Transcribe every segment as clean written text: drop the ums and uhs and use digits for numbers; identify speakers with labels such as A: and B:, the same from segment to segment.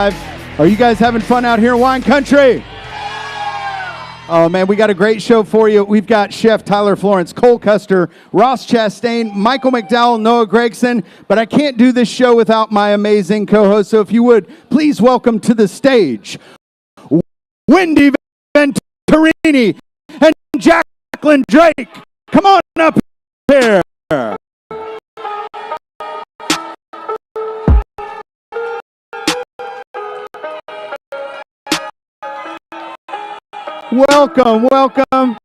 A: Are you guys having fun out here in wine country? Oh man, we got a great show for you. We've got Chef Tyler Florence, Cole Custer, Ross Chastain, Michael McDowell, Noah Gragson, but I can't do this show without my amazing co-host, so if you would, please welcome to the stage, Wendy Venturini and Jacqueline Drake. Come on up here. Welcome, welcome.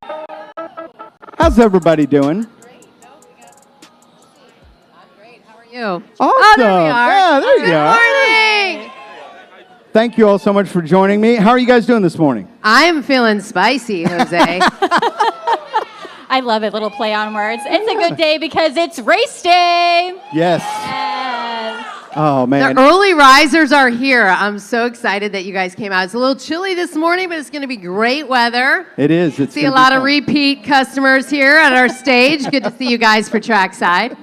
A: How's everybody doing?
B: Great. I'm great. How are you?
A: Awesome.
B: Oh, there we are.
A: Yeah, there you are.
B: Good morning.
A: Thank you all so much for joining me. How are you guys doing this morning?
B: I'm feeling spicy, Jose.
C: I love it. Little play on words. It's a good day because it's race day.
A: Yes.
C: Yes.
A: Oh, man.
B: The early risers are here. I'm so excited that you guys came out. It's a little chilly this morning, but it's going to be great weather.
A: It is. It's
B: See a lot of repeat customers here at our stage. Good to see you guys for Trackside.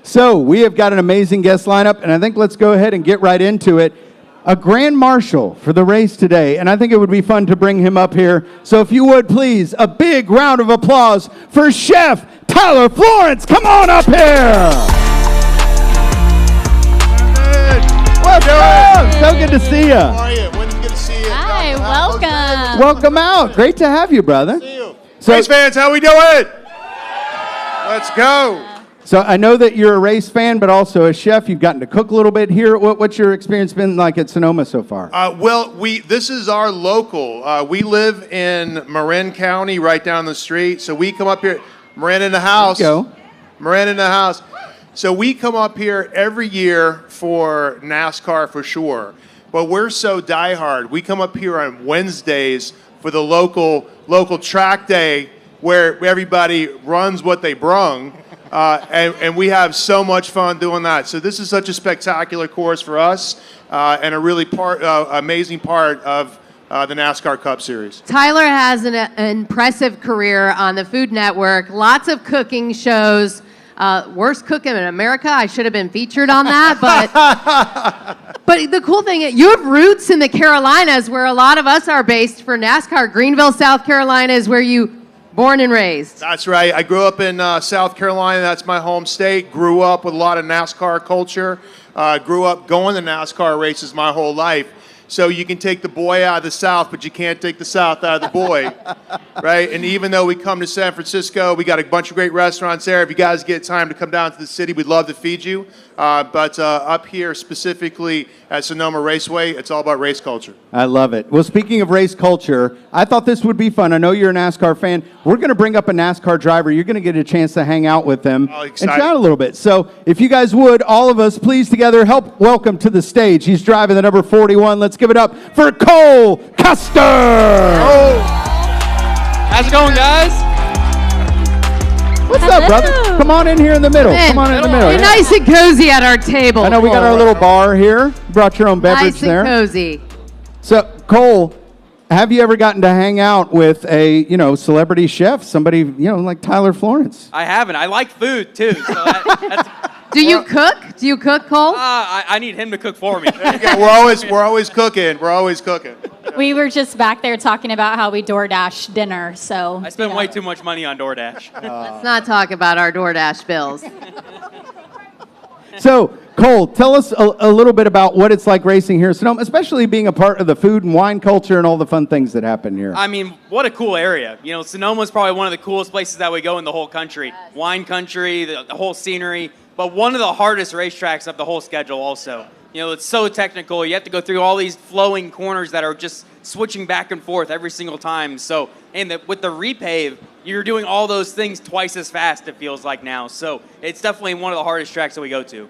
A: So we have got an amazing guest lineup, and I think let's go ahead and get right into it. A grand marshal for the race today, and I think it would be fun to bring him up here. So if you would, please, a big round of applause for Chef Tyler Florence. Come on up here. Welcome. So good to see you.
D: How are you? Wendy, good to see you.
C: Hi, welcome.
A: Welcome out. Great to have you, brother.
D: See you.
A: So-
D: Race fans, how we doing? Let's go.
A: So I know that you're a race fan, but also a chef. You've gotten to cook a little bit here. What's your experience been like at Sonoma so far?
D: This is our local. We live in Marin County, right down the street. So we come up here. Marin in the house.
A: There you go.
D: Marin in the house. So we come up here every year for NASCAR for sure. But we're so diehard. We come up here on Wednesdays for the local track day where everybody runs what they brung. And we have so much fun doing that. So this is such a spectacular course for us and a really amazing part of the NASCAR Cup Series.
B: Tyler has an impressive career on the Food Network. Lots of cooking shows. Worst cook in America. I should have been featured on that, but the cool thing, you have roots in the Carolinas where a lot of us are based for NASCAR. Greenville, South Carolina is where you born and raised.
D: That's right. I grew up in South Carolina. That's my home state. Grew up with a lot of NASCAR culture. Grew up going to NASCAR races my whole life. So you can take the boy out of the South, but you can't take the South out of the boy, right? And even though we come to San Francisco, we got a bunch of great restaurants there. If you guys get time to come down to the city, we'd love to feed you. But up here, specifically at Sonoma Raceway, it's all about race culture.
A: I love it. Well, speaking of race culture, I thought this would be fun. I know you're a NASCAR fan. We're going to bring up a NASCAR driver. You're going to get a chance to hang out with them and chat a little bit. So if you guys would, all of us, please together, help welcome to the stage. He's driving the number 41. Let's give it up for Cole Custer.
D: Oh.
E: How's it going, guys?
A: What's up, brother? Come on in here in the middle. Come on in the middle.
B: You're nice and cozy at our table.
A: I know we got our little bar here. Brought your own beverage
B: nice and
A: there.
B: Cozy.
A: So, Cole, have you ever gotten to hang out with a, celebrity chef, somebody, like Tyler Florence?
E: I haven't. I like food, too. So that's,
B: Do you cook? Do you cook, Cole?
E: I need him to cook for me.
D: Yeah, we're always cooking. We're always cooking.
C: We were just back there talking about how we DoorDash dinner, so.
E: I spend way too much money on DoorDash.
B: Let's not talk about our DoorDash bills.
A: So, Cole, tell us a little bit about what it's like racing here in Sonoma, especially being a part of the food and wine culture and all the fun things that happen here.
E: I mean, what a cool area. Sonoma's probably one of the coolest places that we go in the whole country.
B: Yes.
E: Wine country, the whole scenery, but one of the hardest racetracks of the whole schedule also. It's so technical. You have to go through all these flowing corners that are just switching back and forth every single time. So, with the repave, you're doing all those things twice as fast, it feels like now. So it's definitely one of the hardest tracks that we go to.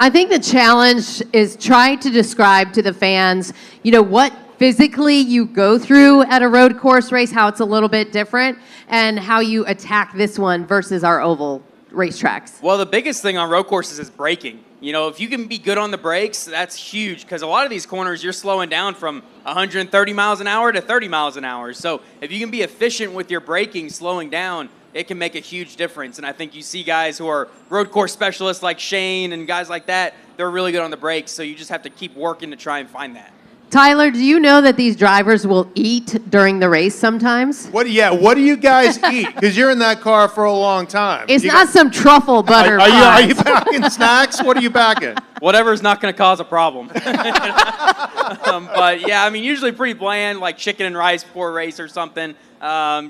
B: I think the challenge is trying to describe to the fans, what physically you go through at a road course race, how it's a little bit different, and how you attack this one versus our oval racetracks.
E: Well, the biggest thing on road courses is braking. If you can be good on the brakes, that's huge because a lot of these corners, you're slowing down from 130 miles an hour to 30 miles an hour. So if you can be efficient with your braking, slowing down, it can make a huge difference. And I think you see guys who are road course specialists like Shane and guys like that, they're really good on the brakes. So you just have to keep working to try and find that.
B: Tyler, do you know that these drivers will eat during the race sometimes?
D: What do you guys eat? Because you're in that car for a long time.
B: It's not some truffle butter
D: Are
B: fries.
D: you packing snacks? What are you packing?
E: Whatever's not going to cause a problem. But yeah, I mean, usually pretty bland, like chicken and rice before a race or something.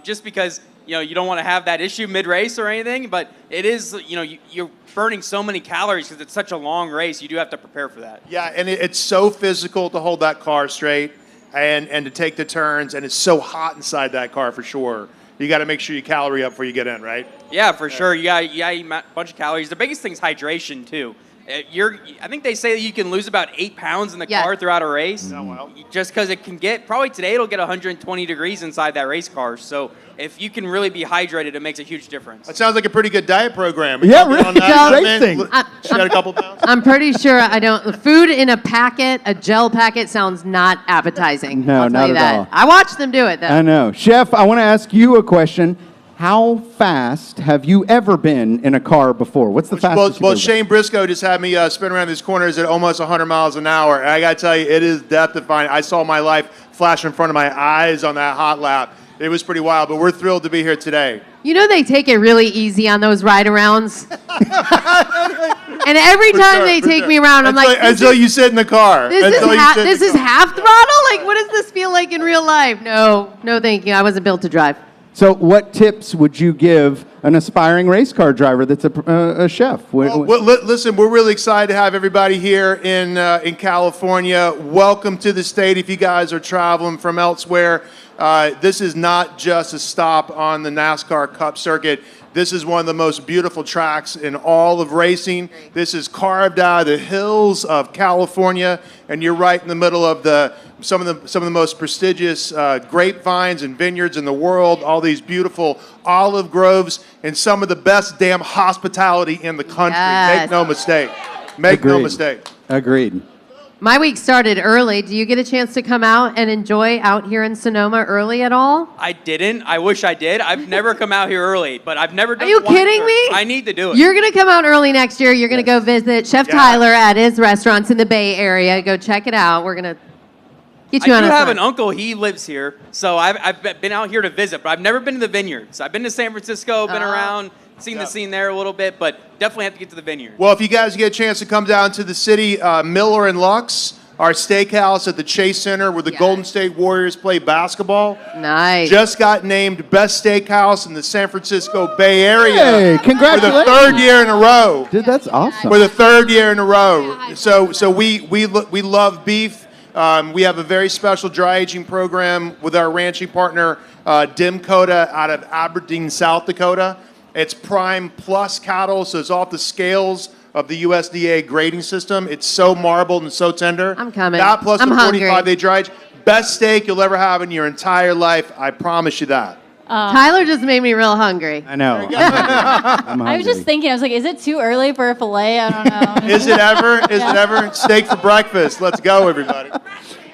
E: Just because you don't want to have that issue mid-race or anything. But it is, you're burning so many calories because it's such a long race. You do have to prepare for that.
D: Yeah, and it's so physical to hold that car straight and to take the turns, and it's so hot inside that car for sure. You got to make sure you calorie up before you get in, right?
E: Yeah, for sure. You got to eat a bunch of calories. The biggest thing is hydration, too. I think they say that you can lose about 8 pounds in the car throughout a race.
D: Oh, well.
E: Just because it can get, probably today it'll get 120 degrees inside that race car. So if you can really be hydrated, it makes a huge difference.
D: That sounds like a pretty good diet program.
A: Yeah,
D: You
A: really.
D: on that,
A: Great
D: man?
A: thing.
D: She got a couple pounds?
B: I'm pretty sure I don't. The food in a packet, a gel packet, sounds not appetizing.
A: No,
B: I'll tell
A: not
B: you
A: at
B: that.
A: all.
B: I watched them do it, though.
A: I know. Chef, I want to ask you a question. How fast have you ever been in a car before? What's the fastest
D: Well,
A: you've ever
D: Shane Briscoe just had me spin around these corners at almost 100 miles an hour. And I got to tell you, it is death-defying. I saw my life flash in front of my eyes on that hot lap. It was pretty wild, but we're thrilled to be here today.
B: You know they take it really easy on those ride-arounds? And every time they take me around, I'm like,
D: until you sit in the car.
B: this is half throttle? Like, what does this feel like in real life? No, thank you. I wasn't built to drive.
A: So what tips would you give an aspiring race car driver that's a chef?
D: Listen, we're really excited to have everybody here in California. Welcome to the state if you guys are traveling from elsewhere. This is not just a stop on the NASCAR Cup circuit. This is one of the most beautiful tracks in all of racing. This is carved out of the hills of California, and you're right in the middle of some of the most prestigious grapevines and vineyards in the world. All these beautiful olive groves, and some of the best damn hospitality in the country.
B: Yes.
D: Make no mistake. Make no mistake.
A: Agreed.
B: My week started early. Do you get a chance to come out and enjoy out here in Sonoma early at all?
E: I didn't. I wish I did. I've never come out here early, but I've never done
B: Are you
E: one
B: kidding
E: trip.
B: me?
E: I need to do it.
B: You're going to come out early next year. You're going to go visit Chef Tyler at his restaurants in the Bay Area. Go check it out. We're going to get you
E: I
B: on
E: do
B: a
E: have
B: flight.
E: an uncle. He lives here, so I've been out here to visit, but I've never been to the vineyards. I've been to San Francisco, been around, seen the scene there a little bit, but definitely have to get to the vineyard.
D: Well, if you guys get a chance to come down to the city, Miller and Lux, our steakhouse at the Chase Center where the Golden State Warriors play basketball.
B: Nice.
D: Just got named best steakhouse in the San Francisco Bay Area.
A: Hey, congratulations.
D: For the third year in a row.
A: Dude, that's awesome.
D: For the third year in a row. So we love beef. We have a very special dry aging program with our ranching partner, Dimcoda, out of Aberdeen, South Dakota. It's prime plus cattle, so it's off the scales of the USDA grading system. It's so marbled and so tender.
B: I'm coming.
D: That plus
B: I'm
D: the
B: hungry.
D: 45-day dry age. Best steak you'll ever have in your entire life. I promise you that.
B: Tyler just made me real hungry.
A: I know. I'm hungry.
C: I was just thinking, I was like, is it too early for a filet? I don't know.
D: Is it ever? Is it ever? Steak for breakfast. Let's go, everybody.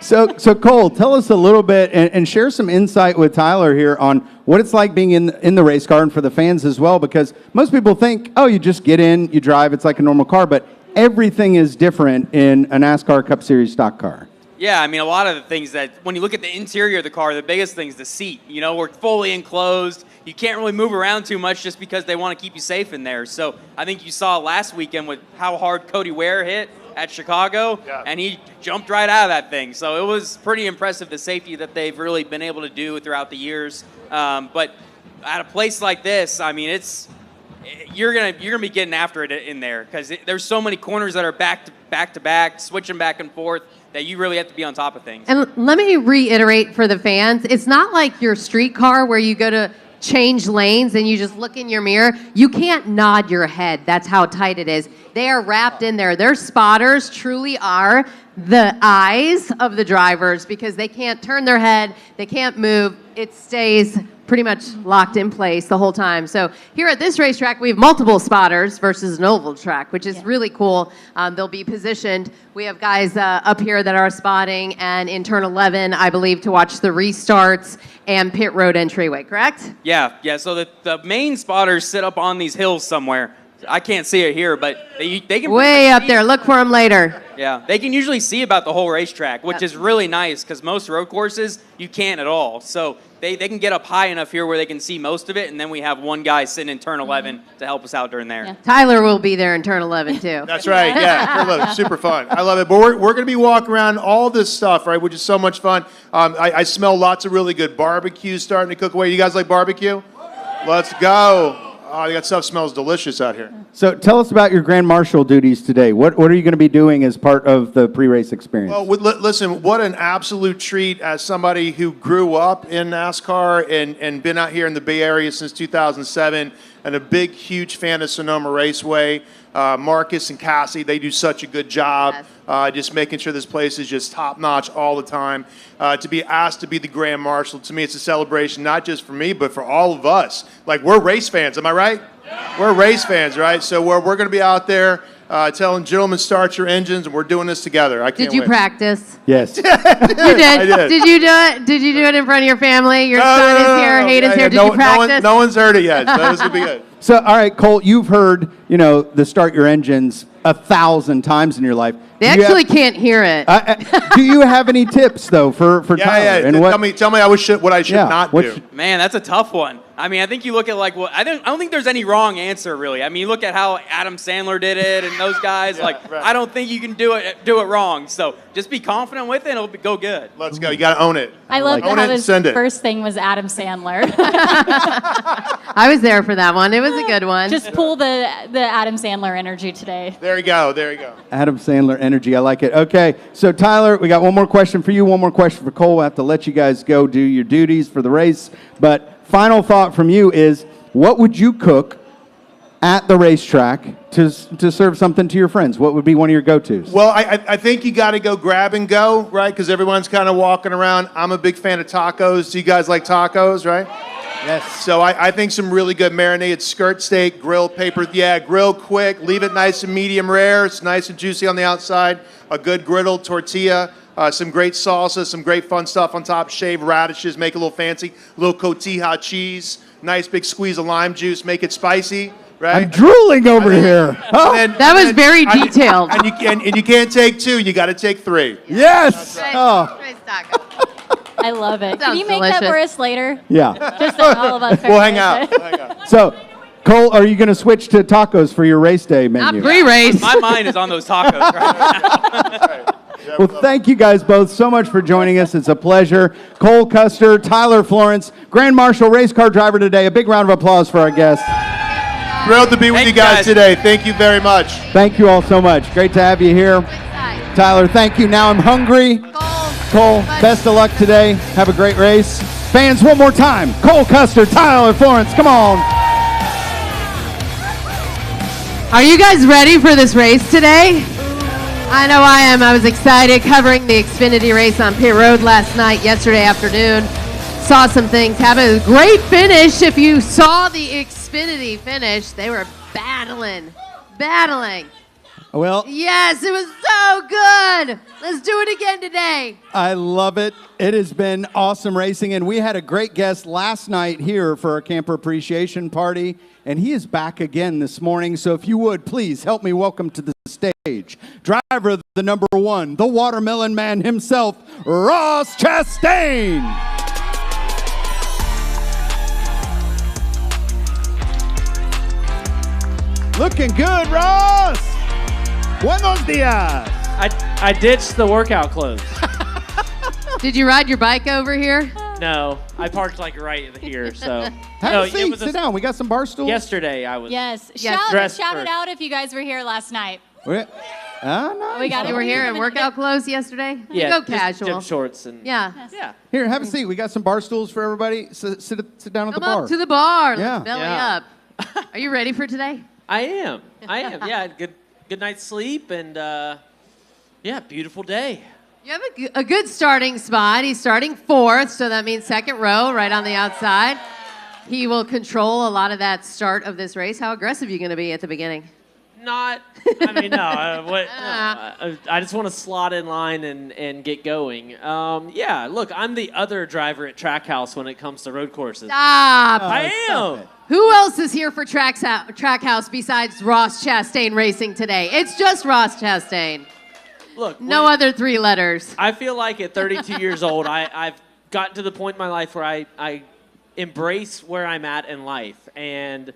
A: So Cole, tell us a little bit and share some insight with Tyler here on what it's like being in the race car and for the fans as well, because most people think, oh, you just get in, you drive, it's like a normal car, but everything is different in a NASCAR Cup Series stock car.
E: Yeah, I mean, a lot of the things that, when you look at the interior of the car, the biggest thing is the seat. You know, we're fully enclosed. You can't really move around too much just because they want to keep you safe in there. So I think you saw last weekend with how hard Cody Ware hit at Chicago, and he jumped right out of that thing. So it was pretty impressive, the safety that they've really been able to do throughout the years. But at a place like this, I mean, you're gonna be getting after it in there because there's so many corners that are back to back, switching back and forth, that you really have to be on top of things.
B: And let me reiterate for the fans, it's not like your street car where you go to change lanes and you just look in your mirror. You can't nod your head. That's how tight it is. They are wrapped in there. Their spotters truly are the eyes of the drivers because they can't turn their head. They can't move. It stays pretty much locked in place the whole time. So here at this racetrack, we have multiple spotters versus an oval track, which is really cool. They'll be positioned. We have guys up here that are spotting and in turn 11, I believe, to watch the restarts and pit road entryway, correct?
E: Yeah. So the main spotters sit up on these hills somewhere. I can't see it here, but they can
B: Way up there. Look for them later.
E: Yeah, they can usually see about the whole racetrack, which is really nice because most road courses you can't at all. So they can get up high enough here where they can see most of it, and then we have one guy sitting in turn 11 to help us out during there.
C: Yeah.
B: Tyler will be there in turn 11 too.
D: That's right. Yeah, I love it. Super fun. I love it. But we're going to be walking around all this stuff, right, which is so much fun. I smell lots of really good barbecue starting to cook away. You guys like barbecue? Let's go. Oh, that stuff smells delicious out here.
A: So tell us about your Grand Marshal duties today. What are you going to be doing as part of the pre-race experience?
D: Well, listen, what an absolute treat as somebody who grew up in NASCAR and been out here in the Bay Area since 2007 and a big, huge fan of Sonoma Raceway. Marcus and Cassie, they do such a good job just making sure this place is just top-notch all the time. To be asked to be the Grand Marshal, to me, it's a celebration, not just for me, but for all of us. Like, we're race fans, am I right? Yeah. We're race fans, right? So we're going to be out there telling gentlemen, start your engines, and we're doing this together. I can't
B: Did you
D: wait.
B: practice?
A: Yes.
B: You did.
D: I did.
B: Did you do it? Did you do it in front of your family? Your son is here, Hayden's here. Did you practice?
D: No one's heard it yet, so this will be good.
A: So, all right, Colt, you've heard, the start your engines 1,000 times in your life.
B: They actually can't hear it.
A: Do you have any tips, though, for Tyler?
D: Yeah.
A: And
D: Tell me what I should not do.
E: Man, that's a tough one. I mean, I think you look at I don't think there's any wrong answer really. I mean, you look at how Adam Sandler did it and those guys. Right. I don't think you can do it wrong. So just be confident with it, and it'll go good.
D: Let's go. You got to own it.
C: I love
D: own
C: how
D: it and
C: his
D: send it.
C: first thing was Adam Sandler.
B: I was there for that one. It was a good one.
C: Just pull the Adam Sandler energy today.
D: There you go.
A: Adam Sandler energy, I like it. Okay, so Tyler, we got one more question for you, one more question for Cole. We'll have to let you guys go do your duties for the race. But final thought from you is, what would you cook at the racetrack to serve something to your friends? What would be one of your go-tos?
D: Well, I think you got to go grab and go, right? Because everyone's kind of walking around. I'm a big fan of tacos. Do you guys like tacos, right?
A: Yes.
D: So I think some really good marinated skirt steak, grilled paper. Yeah, grill quick. Leave it nice and medium rare. It's nice and juicy on the outside. A good griddled tortilla. Some great salsa, some great fun stuff on top. Shaved radishes, make it a little fancy. A little cotija cheese. Nice big squeeze of lime juice. Make it spicy. Right?
A: I'm drooling over here. Oh.
B: That was very detailed.
D: And you can't take two. You got to take three.
A: Yes. Oh.
C: I love it. Can
B: Sounds
C: you make
B: delicious.
C: that for us later?
A: Yeah.
C: Just so all of us.
D: We'll hang out.
A: So, Cole, are you going to switch to tacos for your race day menu?
B: Not pre-race.
E: My mind is on those tacos right now.
A: Well, thank you guys both so much for joining us. It's a pleasure. Cole Custer, Tyler Florence, Grand Marshal race car driver today. A big round of applause for our guests.
D: Thrilled to be with you guys today. Thank you very much.
A: Thank you all so much. Great to have you here. Tyler, thank you. Now I'm hungry. Cole, best of luck today. Have a great race. Fans, one more time. Cole Custer, Tyler Florence, come on.
B: Are you guys ready for this race today? I know I am. I was excited covering the Xfinity race on pit road last night, yesterday afternoon. Saw some things happen. A great finish. If you saw the Xfinity finish, they were battling.
A: Well,
B: Yes, it was so good. Let's do it again today.
A: I love it. It has been awesome racing, and we had a great guest last night here for our camper appreciation party, and he is back again this morning. So if you would, please help me welcome to the stage, driver of the number one, the watermelon man himself, Ross Chastain. Looking good, Ross. Buenos dias.
F: I ditched the workout clothes.
B: Did you ride your bike over here?
F: No, I parked like right here. So
A: Have
F: no,
A: a seat. Sit down. We got some bar stools.
F: Yesterday I was.
C: Yes.
B: Yes.
C: Shout it out if you guys were here last night.
A: Nice.
C: We got
B: You were here in workout clothes yesterday?
F: Yeah,
B: Go
F: just
B: casual.
F: gym shorts and
B: Yeah.
F: yeah.
A: Here, have a seat. We got some bar stools for everybody. Sit down at the
B: Come
A: bar.
B: up to the bar.
A: Yeah.
B: Let's belly
F: Yeah.
B: up. Are you ready for today?
F: I am. Yeah, good night's sleep and yeah, beautiful day.
B: You have a good starting spot. He's starting fourth, so that means second row, right on the outside. He will control a lot of that start of this race. How aggressive are you going to be at the beginning?
F: Not. I mean, no. I just want to slot in line and get going. Yeah. Look, I'm the other driver at Trackhouse when it comes to road courses.
B: Stop.
F: I am.
B: Who else is here for Trackhouse besides Ross Chastain racing today? It's just Ross Chastain.
F: Look,
B: No other 3 letters.
F: I feel like at 32 years old, I've gotten to the point in my life where I embrace where I'm at in life. And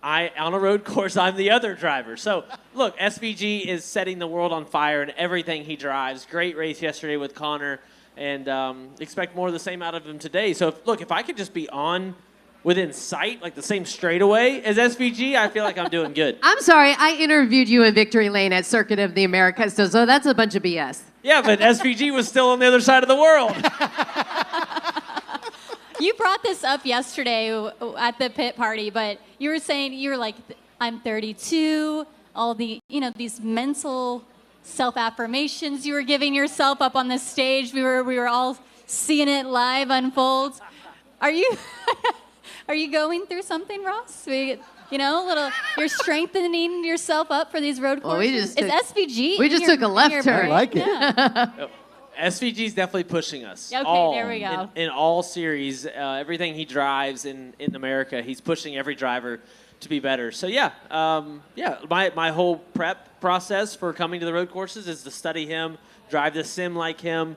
F: on a road course, I'm the other driver. So, look, SVG is setting the world on fire in everything he drives. Great race yesterday with Connor, and expect more of the same out of him today. So, if I could just be on within sight, like the same straightaway as SVG, I feel like I'm doing good.
B: I'm sorry, I interviewed you in Victory Lane at Circuit of the Americas, so that's a bunch of BS.
F: Yeah, but SVG was still on the other side of the world.
C: You brought this up yesterday at the pit party, but you were like, I'm 32, all the, these mental self-affirmations you were giving yourself up on the stage. We were all seeing it live unfold. Are you going through something, Ross? You're strengthening yourself up for these road courses.
B: Well,
C: SVG.
B: We just took a left turn.
A: I like it.
C: Yeah.
F: SVG's definitely pushing us.
C: Okay, there we go.
F: In all series, everything he drives in America, he's pushing every driver to be better. So my whole prep process for coming to the road courses is to study him, drive the sim like him,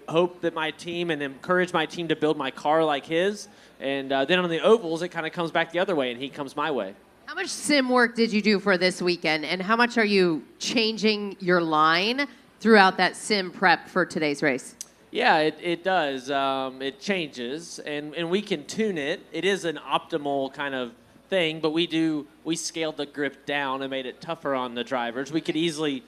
F: hope that my team and encourage my team to build my car like his. And then on the ovals, it kind of comes back the other way, and he comes my way.
B: How much sim work did you do for this weekend, and how much are you changing your line throughout that sim prep for today's race?
F: Yeah, it does. It changes, and we can tune it. It is an optimal kind of thing, but we scaled the grip down and made it tougher on the drivers. We could easily,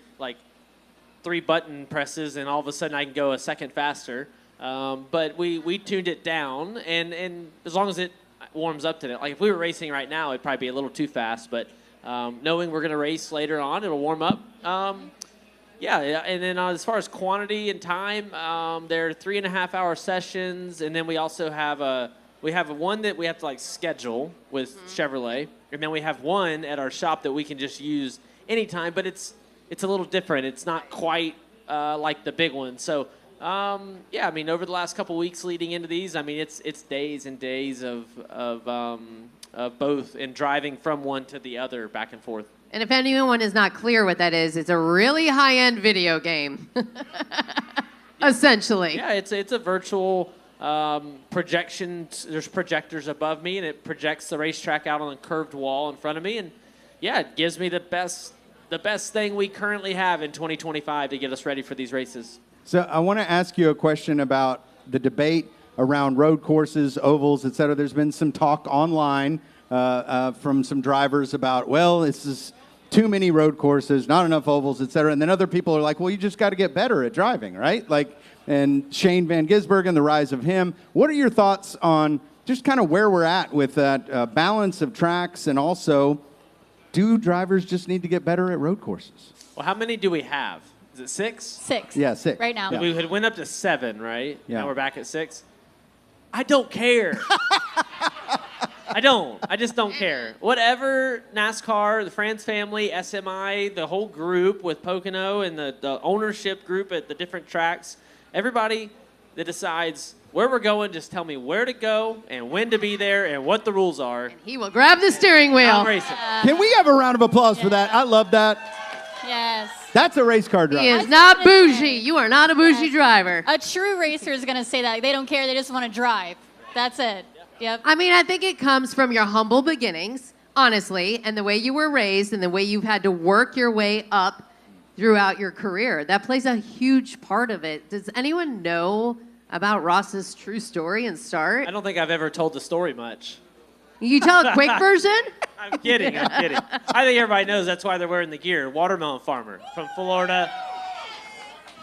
F: 3 button presses, and all of a sudden I can go a second faster. But we tuned it down, and as long as it warms up to it. Like if we were racing right now, it'd probably be a little too fast, but knowing we're going to race later on, it'll warm up. And then as far as quantity and time, they're 3.5-hour sessions, and then we also have one that we have to schedule with Chevrolet, and then we have one at our shop that we can just use anytime, but it's a little different. It's not quite like the big one. So over the last couple weeks leading into these, it's days and days of both and driving from one to the other back and forth.
B: And if anyone is not clear what that is, it's a really high-end video game, essentially.
F: Yeah, it's a virtual projection. There's projectors above me, and it projects the racetrack out on a curved wall in front of me. And yeah, it gives me the best thing we currently have in 2025 to get us ready for these races.
A: So I want to ask you a question about the debate around road courses, ovals, et cetera. There's been some talk online from some drivers about, this is too many road courses, not enough ovals, et cetera. And then other people are like, well, you just got to get better at driving, right? And Shane Van Gisbergen, the rise of him. What are your thoughts on just kind of where we're at with that balance of tracks, and also, do drivers just need to get better at road courses?
F: Well, how many do we have? Is it 6?
C: 6.
A: Yeah, 6.
C: Right now.
A: Yeah.
F: We had went up to 7, right?
A: Yeah.
F: Now we're back at 6. I don't care. I just don't care. Whatever NASCAR, the France family, SMI, the whole group with Pocono and the ownership group at the different tracks, everybody that decides where we're going, just tell me where to go and when to be there and what the rules are.
B: And he will grab the steering wheel.
F: I'm racing.
A: Can we have a round of applause for that? I love that.
C: Yes.
A: That's a race car driver.
B: He is not bougie. You are not a bougie driver.
C: A true racer is going to say that. They don't care. They just want to drive. That's it. Yep.
B: I think it comes from your humble beginnings, honestly, and the way you were raised and the way you've had to work your way up throughout your career. That plays a huge part of it. Does anyone know about Ross's true story and start?
F: I don't think I've ever told the story much.
B: You tell a quick version?
F: I'm kidding. I think everybody knows that's why they're wearing the gear. Watermelon farmer from Florida.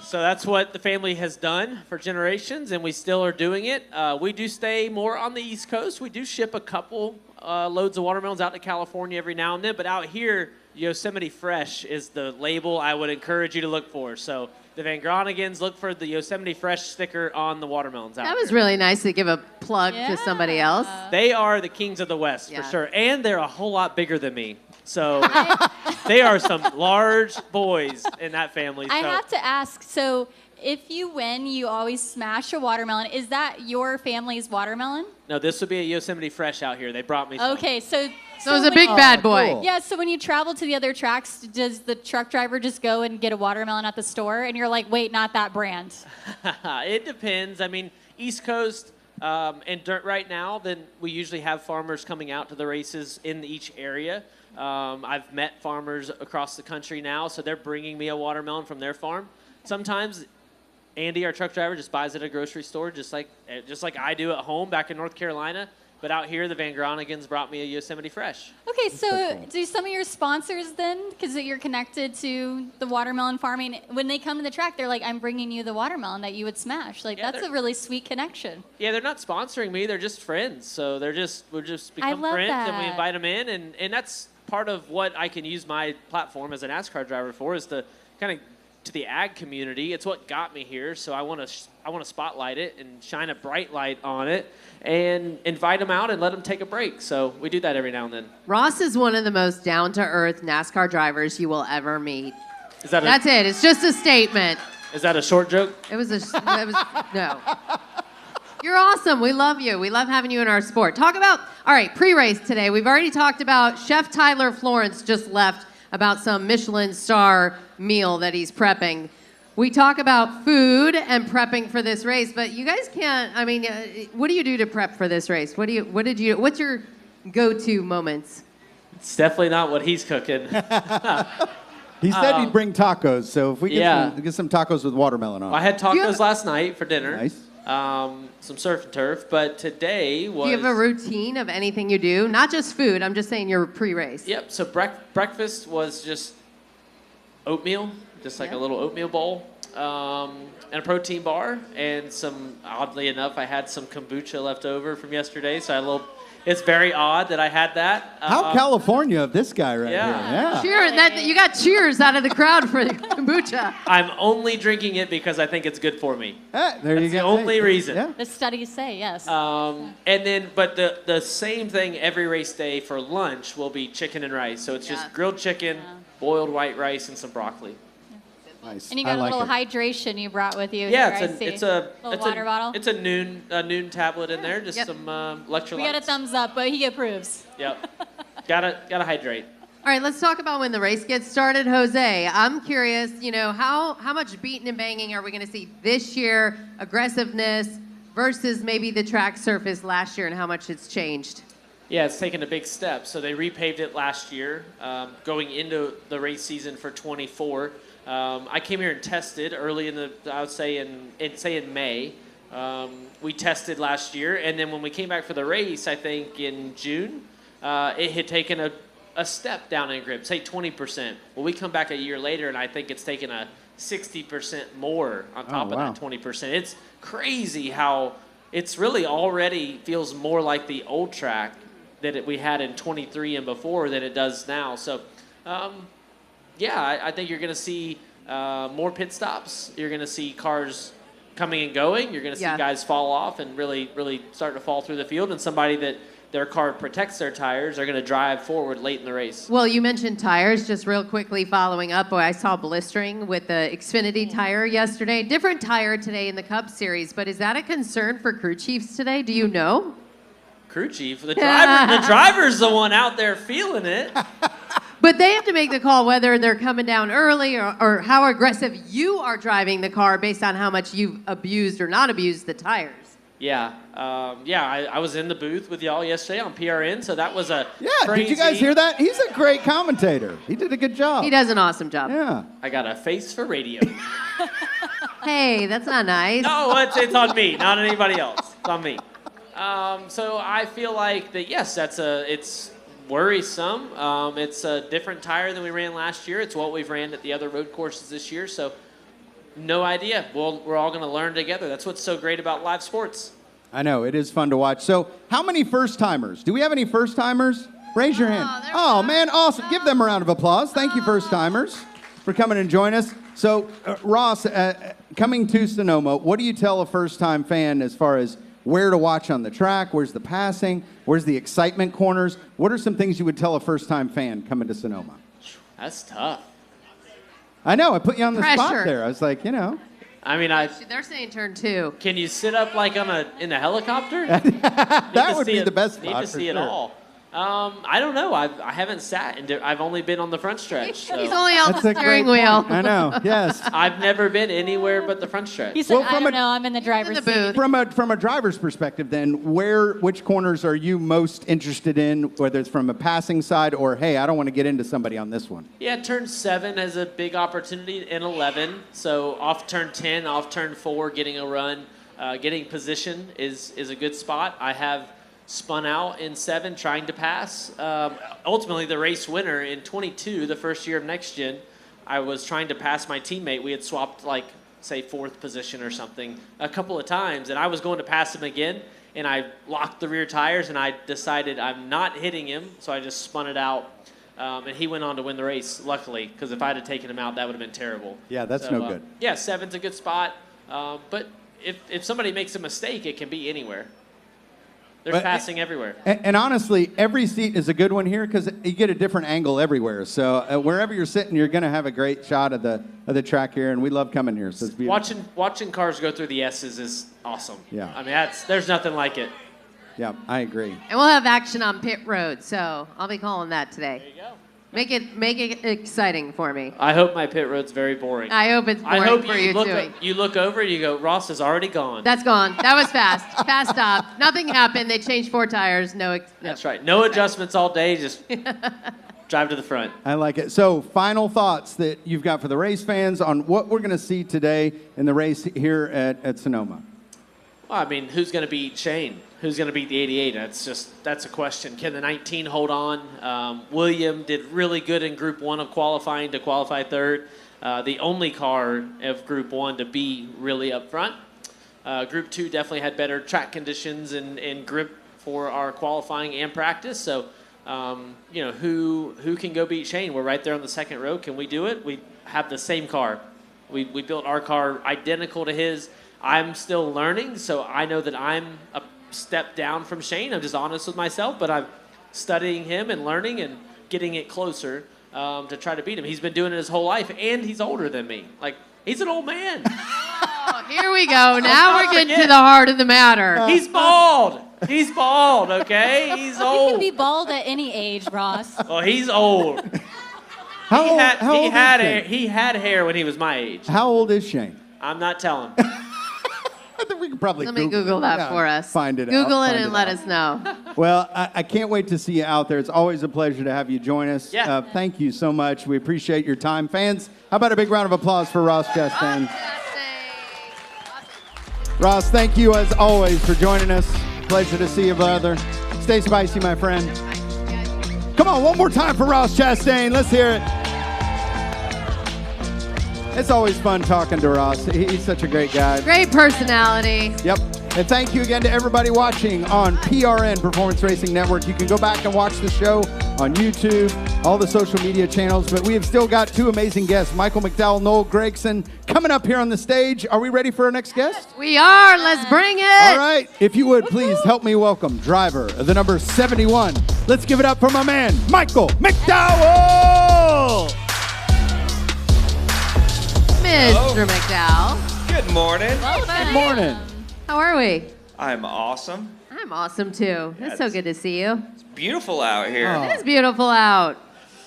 F: So that's what the family has done for generations, and we still are doing it. We do stay more on the East Coast. We do ship a couple loads of watermelons out to California every now and then, but out here, Yosemite Fresh is the label I would encourage you to look for. So the Van Gronigans, look for the Yosemite Fresh sticker on the watermelons out
B: That was
F: here.
B: really nice to give a plug to somebody else.
F: They are the kings of the West,
B: Yeah.
F: for sure. And they're a whole lot bigger than me. So they are some large boys in that family.
C: I
F: So
C: have to ask, so if you win, you always smash a watermelon. Is that your family's watermelon?
F: No, this would be a Yosemite Fresh out here. They brought me some.
C: Okay, so
B: So it's a
C: when
B: big
C: you-
B: bad boy.
A: cool.
C: Yeah, so when you travel to the other tracks, does the truck driver just go and get a watermelon at the store? And you're like, wait, not that brand.
F: It depends. I mean, East Coast and right now, then we usually have farmers coming out to the races in each area. I've met farmers across the country now, so they're bringing me a watermelon from their farm. Sometimes Andy, our truck driver, just buys it at a grocery store, just like I do at home back in North Carolina. But out here, the Van Gronigans brought me a Yosemite Fresh.
C: Okay, so do some of your sponsors then, because you're connected to the watermelon farming, when they come to the track, they're like, I'm bringing you the watermelon that you would smash. Like,
F: Yeah,
C: that's a really sweet connection.
F: Yeah, they're not sponsoring me; they're just friends. So we're just become
C: love
F: friends, and we
C: that.
F: invite them in, and that's part of what I can use my platform as a NASCAR driver for, is to kind of to the ag community. It's what got me here, so I want to spotlight it and shine a bright light on it, and invite them out and let them take a break. So we do that every now and then.
B: Ross is one of the most down-to-earth NASCAR drivers you will ever meet.
F: Is that
B: That's it. It's just a statement.
F: Is that a short joke?
B: No. You're awesome. We love you. We love having you in our sport. Talk about, all right, pre-race today. We've already talked about Chef Tyler Florence just left about some Michelin star meal that he's prepping. We talk about food and prepping for this race, but you guys can't, I mean, what do you do to prep for this race? What's your go-to moments?
F: It's definitely not what he's cooking.
A: He said he'd bring tacos, so if we
F: Yeah.
A: get some tacos with watermelon on.
F: I had
B: Do you
F: tacos
B: have-
F: last night for dinner.
A: Nice.
F: Some surf and turf, but today was.
B: Do you have a routine of anything you do? Not just food, I'm just saying your pre-race.
F: Yep. So breakfast was just oatmeal, just like
B: Yeah.
F: a little oatmeal bowl, and a protein bar, and some. Oddly enough, I had some kombucha left over from yesterday, so I had a little. It's very odd that I had that.
A: How California of this guy right
F: Yeah.
A: here.
B: Cheers! You got cheers out of the crowd for the kombucha.
F: I'm only drinking it because I think it's good for me.
A: There you
F: That's the
A: go.
F: only reason.
A: Yeah.
C: The studies say, yes.
F: And then, but the same thing every race day for lunch will be chicken and rice. So it's
B: Yeah.
F: just grilled chicken, boiled white rice, and some broccoli.
A: Nice.
C: And you
A: I
C: got
A: like
C: a little
A: it.
C: hydration you brought with you.
F: Yeah,
C: here, I see.
F: it's a
C: little water bottle.
F: It's a noon tablet in there, just
B: Yep.
F: some electrolytes.
C: We got a thumbs up, but he approves.
F: Yep. gotta hydrate.
B: All right, let's talk about when the race gets started, Jose. I'm curious, how much beating and banging are we going to see this year, aggressiveness versus maybe the track surface last year and how much it's changed?
F: Yeah, it's taken a big step. So they repaved it last year, going into the race season for 24. I came here and tested early I would say in May. We tested last year, and then when we came back for the race, I think in June, it had taken a step down in grip, say 20%. Well, we come back a year later, and I think it's taken a 60% more on top of
A: wow.
F: that 20%. It's crazy how it's really already feels more like the old track that we had in 23 and before than it does now. So, I think you're going to see more pit stops. You're going to see cars coming and going. You're going to see guys fall off and really, really start to fall through the field. And somebody that their car protects their tires are going to drive forward late in the race.
B: Well, you mentioned tires, just real quickly following up. Boy, I saw blistering with the Xfinity tire yesterday. Different tire today in the Cup Series, but is that a concern for crew chiefs today? Do you know?
F: Crew chief, the driver's the one out there feeling it.
B: But they have to make the call whether they're coming down early or how aggressive you are driving the car based on how much you've abused or not abused the tires.
F: Yeah, I was in the booth with y'all yesterday on PRN, so that was a crazy.
A: Did you guys hear that? He's a great commentator. He did a good job.
B: He does an awesome job.
A: Yeah.
F: I got a face for radio.
B: Hey, that's not nice.
F: No, it's on me, not on anybody else. It's on me. So I feel like that. Yes, it's worrisome. It's a different tire than we ran last year. It's what we've ran at the other road courses this year. So no idea. We're all going to learn together. That's what's so great about live sports.
A: I know. It is fun to watch. So how many first-timers? Do we have any first-timers? Raise your hand. Oh, man, awesome. Give them a round of applause. Thank you, first-timers, for coming and joining us. So, Ross, coming to Sonoma, what do you tell a first-time fan as far as where to watch on the track? Where's the passing? Where's the excitement corners? What are some things you would tell a first-time fan coming to Sonoma?
F: That's tough.
A: I know. I put you on the spot
B: Pressure.
A: there. I was like,
F: I mean,
B: They're saying turn 2.
F: can you sit up like in a helicopter?
A: That would be the best
F: Need
A: spot
F: to
A: for
F: see it
A: sure.
F: all. I don't know. I haven't sat I've only been on the front stretch. So
B: He's only on
A: That's
B: the
A: a great
B: steering wheel.
A: point. I know. Yes.
F: I've never been anywhere but the front stretch.
C: He said,
A: Well,
C: I
A: from
C: don't
A: a-
C: know, I'm in the driver's
B: the booth.
C: seat.
A: From a driver's perspective, then, which corners are you most interested in, whether it's from a passing side or, hey, I don't want to get into somebody on this one?
F: Yeah, turn 7 has a big opportunity, and 11. So off turn 10, off turn 4, getting a run, getting position is a good spot. I have spun out in 7 trying to pass. Ultimately, the race winner in 22, the first year of Next Gen, I was trying to pass my teammate. We had swapped, like, say, 4th position or something a couple of times, and I was going to pass him again, and I locked the rear tires, and I decided I'm not hitting him, so I just spun it out. And he went on to win the race, luckily, because if I had taken him out, that would have been terrible.
A: Yeah, that's no good.
F: Yeah, 7's a good spot. But if somebody makes a mistake, it can be anywhere. They're
A: But-
F: passing everywhere.
A: And honestly, every seat is a good one here because you get a different angle everywhere. So wherever you're sitting, you're going to have a great shot of the track here, and we love coming here. So it's beautiful.
F: Watching cars go through the S's is awesome.
A: Yeah.
F: I mean, there's nothing like it.
A: Yeah, I agree.
B: And we'll have action on pit road, so I'll be calling that today.
F: There you go.
B: Make it exciting for me.
F: I hope my pit road's very boring.
B: I hope it's boring
F: I hope
B: for
F: you
B: you too.
F: you look over and you go, Ross is already gone.
B: That's gone. That was fast. Fast stop. Nothing happened. They changed 4 tires.
F: That's right. No adjustments all day. Just drive to the front.
A: I like it. So final thoughts that you've got for the race fans on what we're going to see today in the race here at Sonoma.
F: Well, I mean, who's going to beat Shane? Who's going to beat the 88? That's a question. Can the 19 hold on? William did really good in Group 1 of qualifying to qualify 3rd. The only car of Group 1 to be really up front. Group 2 definitely had better track conditions and grip for our qualifying and practice. So, who can go beat Shane? We're right there on the second row. Can we do it? We have the same car. We built our car identical to his. I'm still learning, so I know that I'm a step down from Shane. I'm just honest with myself, but I'm studying him and learning and getting it closer to try to beat him. He's been doing it his whole life, and he's older than me. Like, he's an old man.
B: Oh, here we go. Now we're getting to the heart of the matter.
F: He's bald. He's bald, okay? He's
C: You
F: old.
C: can be bald at any age, Ross.
F: Well, he's old.
A: How
F: He
A: old is
F: had
A: Shane?
F: he had hair when he was my age.
A: How old is Shane?
F: I'm not telling.
A: I think we can probably
B: Let me Google that
A: yeah,
B: for us.
A: Find it out.
B: Google it
A: Find
B: and let
A: out.
B: us know.
A: Well, I can't wait to see you out there. It's always a pleasure to have you join us.
F: Yeah.
A: Thank you so much. We appreciate your time. Fans, how about a big round of applause for Ross Chastain? Ross, thank you as always for joining us. Pleasure to see you, brother. Stay spicy, my friend. Come on, one more time for Ross Chastain. Let's hear it. It's always fun talking to Ross. He's such a great guy.
B: Great personality.
A: Yep. And thank you again to everybody watching on PRN Performance Racing Network. You can go back and watch the show on YouTube, all the social media channels. But we have still got 2 amazing guests, Michael McDowell, Noel Gragson, coming up here on the stage. Are we ready for our next guest?
B: We are. Let's bring it.
A: All right. If you would, please help me welcome driver of the number 71. Let's give it up for my man, Michael McDowell.
B: Mr. McDowell.
G: Good morning.
A: Good morning.
B: How are we?
G: I'm awesome.
B: I'm awesome too. It's so
G: it's-
B: good to see you.
G: It's beautiful out here.
A: Oh.
B: It is beautiful out.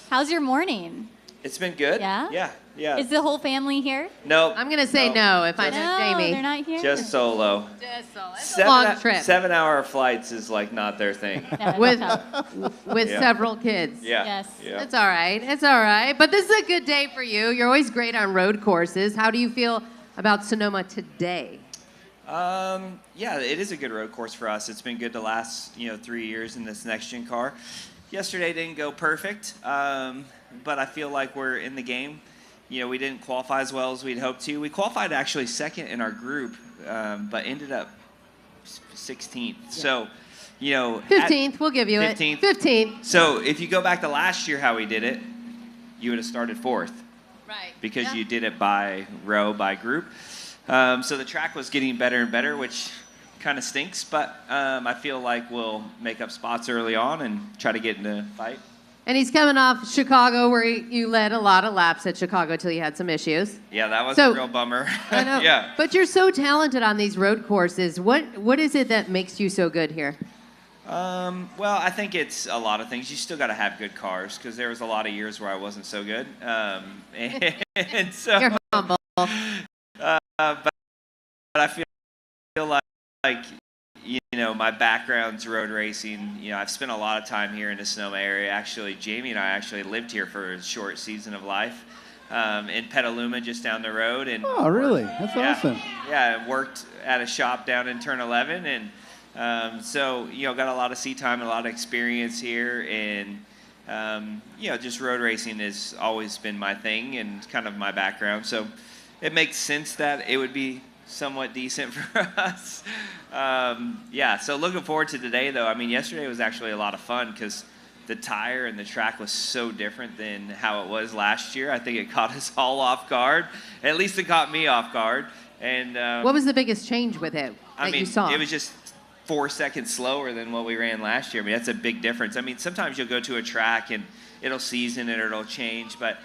C: How's your morning?
G: It's been good.
C: Yeah?
G: Yeah.
C: Is the whole family here?
G: Nope.
B: I'm gonna say no if I know
C: No,
B: Jamie.
C: they're not here.
G: Just solo.
B: It's a long trip
G: 7-hour flights is like not their thing.
C: Yeah,
B: with
C: tough.
B: with
G: Yeah.
B: several kids.
G: Yeah.
C: Yes.
G: Yeah.
B: It's all right. It's all right. But this is a good day for you. You're always great on road courses. How do you feel about Sonoma today?
G: Yeah, it is a good road course for us. It's been good the last 3 years in this next gen car. Yesterday didn't go perfect, but I feel like we're in the game. We didn't qualify as well as we'd hoped to. We qualified actually second in our group, but ended up 16th. So,
B: 15th, we'll give you
G: 15th.
B: it. 15th.
G: So if you go back to last year how we did it, you would have started 4th
B: Right.
G: because
B: Yeah.
G: you did it by row, by group. So the track was getting better and better, which kind of stinks, but I feel like we'll make up spots early on and try to get in the fight.
B: And he's coming off Chicago, where you led a lot of laps at Chicago till you had some issues.
G: Yeah, that was
B: So-
G: a real bummer.
B: I know.
G: Yeah.
B: But you're so talented on these road courses. What is it that makes you so good here?
G: Well, I think it's a lot of things. You still got to have good cars because there was a lot of years where I wasn't so good. And so,
B: You're humble.
G: but I feel like my background's road racing. I've spent a lot of time here in the Sonoma area. Actually, Jamie and I actually lived here for a short season of life in Petaluma, just down the road. And
A: Oh, really? That's awesome.
G: Yeah, I worked at a shop down in Turn 11, and so got a lot of seat time, and a lot of experience here, and just road racing has always been my thing and kind of my background. So it makes sense that it would be somewhat decent for us. So looking forward to today, though. I mean, yesterday was actually a lot of fun because the tire and the track was so different than how it was last year. I think it caught us all off guard. At least it caught me off guard. And
B: What was the biggest change with it that you saw?
G: It was just 4 seconds slower than what we ran last year. I mean, that's a big difference. I mean, sometimes you'll go to a track and it'll season and it'll change, but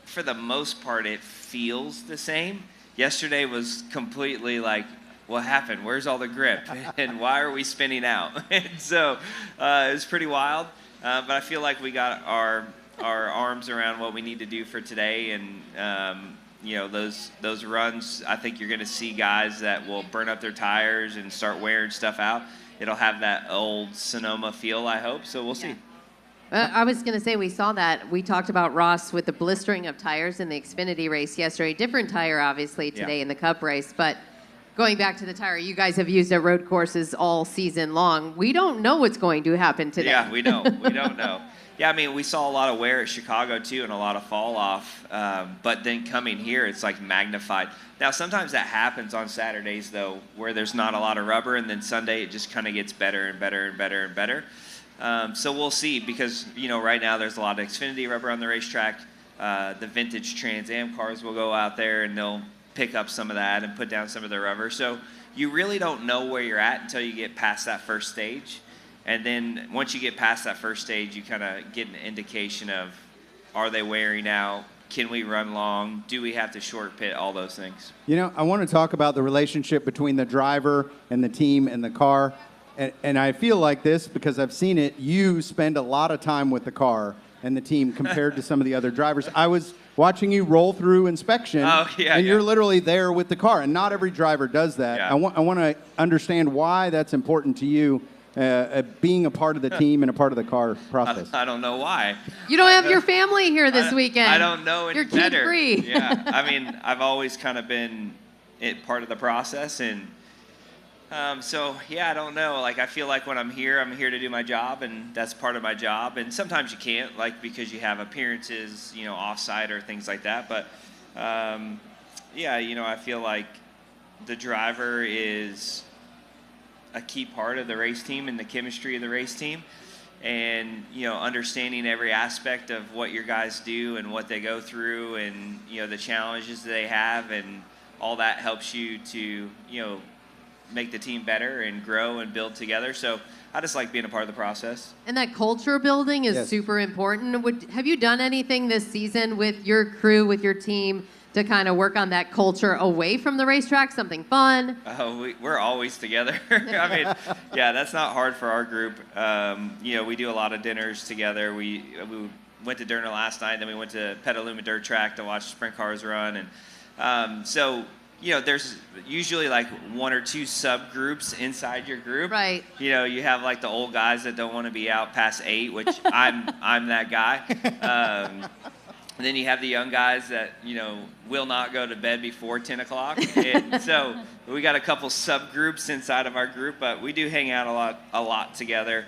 G: for the most part, it feels the same. Yesterday was completely like, what happened? Where's all the grip? And why are we spinning out? And so it was pretty wild. But I feel like we got our arms around what we need to do for today. And, those runs, I think you're going to see guys that will burn up their tires and start wearing stuff out. It'll have that old Sonoma feel, I hope. So we'll see.
B: I was going to say, we saw that. We talked about Ross with the blistering of tires in the Xfinity race yesterday. Different tire, obviously, today in the Cup race. But going back to the tire, you guys have used at road courses all season long. We don't know what's going to happen today.
G: Yeah, we don't. We don't know. Yeah, I mean, we saw a lot of wear at Chicago, too, and a lot of fall off. But then coming here, it's like magnified. Now, sometimes that happens on Saturdays, though, where there's not a lot of rubber, and then Sunday it just kind of gets better and better and better and better. So we'll see, because right now there's a lot of Xfinity rubber on the racetrack. The vintage Trans Am cars will go out there and they'll pick up some of that and put down some of the rubber. So you really don't know where you're at until you get past that first stage. And then once you get past that first stage, you kind of get an indication of, are they wearing out? Can we run long? Do we have to short pit? All those things.
A: I want to talk about the relationship between the driver and the team and the car. And I feel like this because I've seen it. You spend a lot of time with the car and the team compared to some of the other drivers. I was watching you roll through inspection, and you're literally there with the car. And not every driver does that.
G: Yeah.
A: I want to understand why that's important to you, being a part of the team and a part of the car process.
G: I don't know why.
B: You don't have your family here this weekend.
G: I don't know any
B: You're
G: better.
B: kid-free.
G: Yeah, I mean, I've always kind of been part of the process, and I don't know. Like, I feel like when I'm here to do my job, and that's part of my job. And sometimes you can't, because you have appearances, off-site or things like that. But, I feel like the driver is a key part of the race team and the chemistry of the race team. And, understanding every aspect of what your guys do and what they go through and, the challenges they have, and all that helps you to, make the team better and grow and build together. So I just like being a part of the process.
B: And that culture building is super important. Have you done anything this season with your crew, with your team, to kind of work on that culture away from the racetrack, something fun?
G: We're always together. I mean, that's not hard for our group. We do a lot of dinners together. We went to dinner last night, then we went to Petaluma Dirt Track to watch sprint cars run. And there's usually like one or two subgroups inside your group.
B: Right.
G: You have like the old guys that don't want to be out past 8, which I'm that guy. And then you have the young guys that, will not go to bed before 10 o'clock. And so we got a couple subgroups inside of our group, but we do hang out a lot together,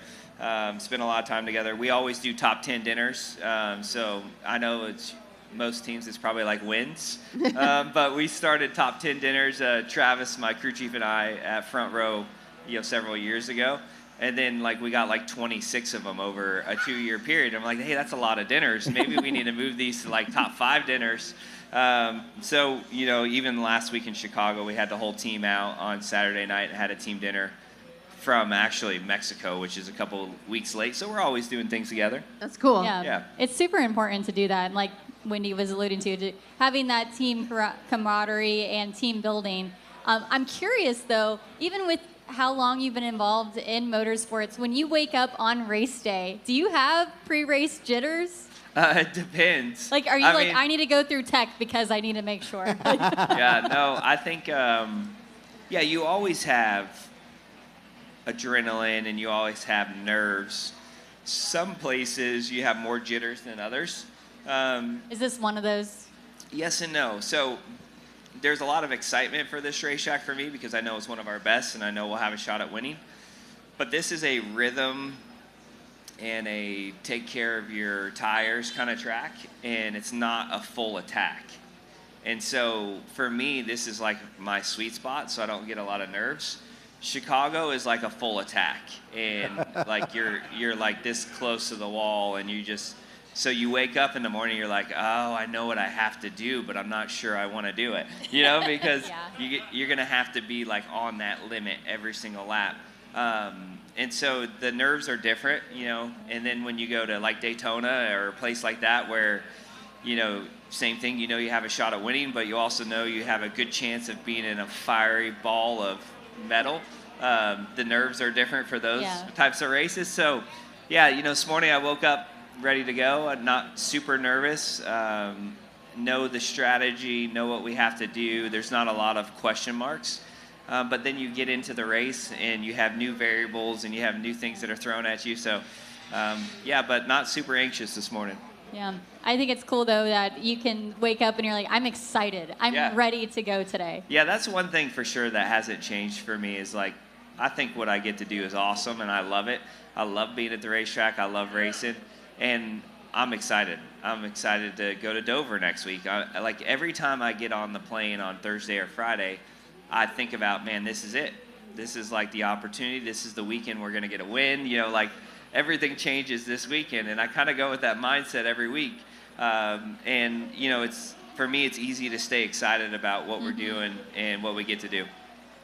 G: spend a lot of time together. We always do top 10 dinners. So I know most teams it's probably like wins. But we started top 10 dinners, Travis, my crew chief, and I at Front Row, several years ago. And then we got 26 of them over a 2-year period. I'm like, hey, that's a lot of dinners. Maybe we need to move these to top 5 dinners. Even last week in Chicago, we had the whole team out on Saturday night and had a team dinner. from actually Mexico, which is a couple weeks late. So we're always doing things together.
B: That's cool.
G: Yeah.
C: It's super important to do that. And like Wendy was alluding to having that team camaraderie and team building. I'm curious, though, even with how long you've been involved in motorsports, when you wake up on race day, do you have pre-race jitters?
G: It depends.
C: Like, are you I need to go through tech because I need to make sure?
G: Yeah, no, I think, you always have adrenaline and you always have nerves. Some places you have more jitters than others.
C: Is this one of those?
G: Yes and no. So there's a lot of excitement for this racetrack for me because I know it's one of our best and I know we'll have a shot at winning. But this is a rhythm and a take care of your tires kind of track, and it's not a full attack. And so for me, this is like my sweet spot, so I don't get a lot of nerves. Chicago is like a full attack, and like you're like this close to the wall, and so you wake up in the morning, you're like, oh, I know what I have to do, but I'm not sure I want to do it, because you're gonna have to be like on that limit every single lap. And so the nerves are different, and then when you go to like Daytona or a place like that where, same thing, you have a shot at winning, but you also know you have a good chance of being in a fiery ball of metal. The nerves are different for those types of races. So, this morning I woke up ready to go. I'm not super nervous. Know the strategy, know what we have to do. There's not a lot of question marks. But then you get into the race and you have new variables and you have new things that are thrown at you. So, but not super anxious this morning.
C: Yeah. I think it's cool, though, that you can wake up and you're like, I'm excited. I'm ready to go today.
G: Yeah, that's one thing for sure that hasn't changed for me is like, I think what I get to do is awesome and I love it. I love being at the racetrack. I love racing. And I'm excited. I'm excited to go to Dover next week. Like every time I get on the plane on Thursday or Friday, I think about, man, this is it. This is like the opportunity. This is the weekend we're going to get a win. Like everything changes this weekend. And I kind of go with that mindset every week. For me, it's easy to stay excited about what we're doing and what we get to do.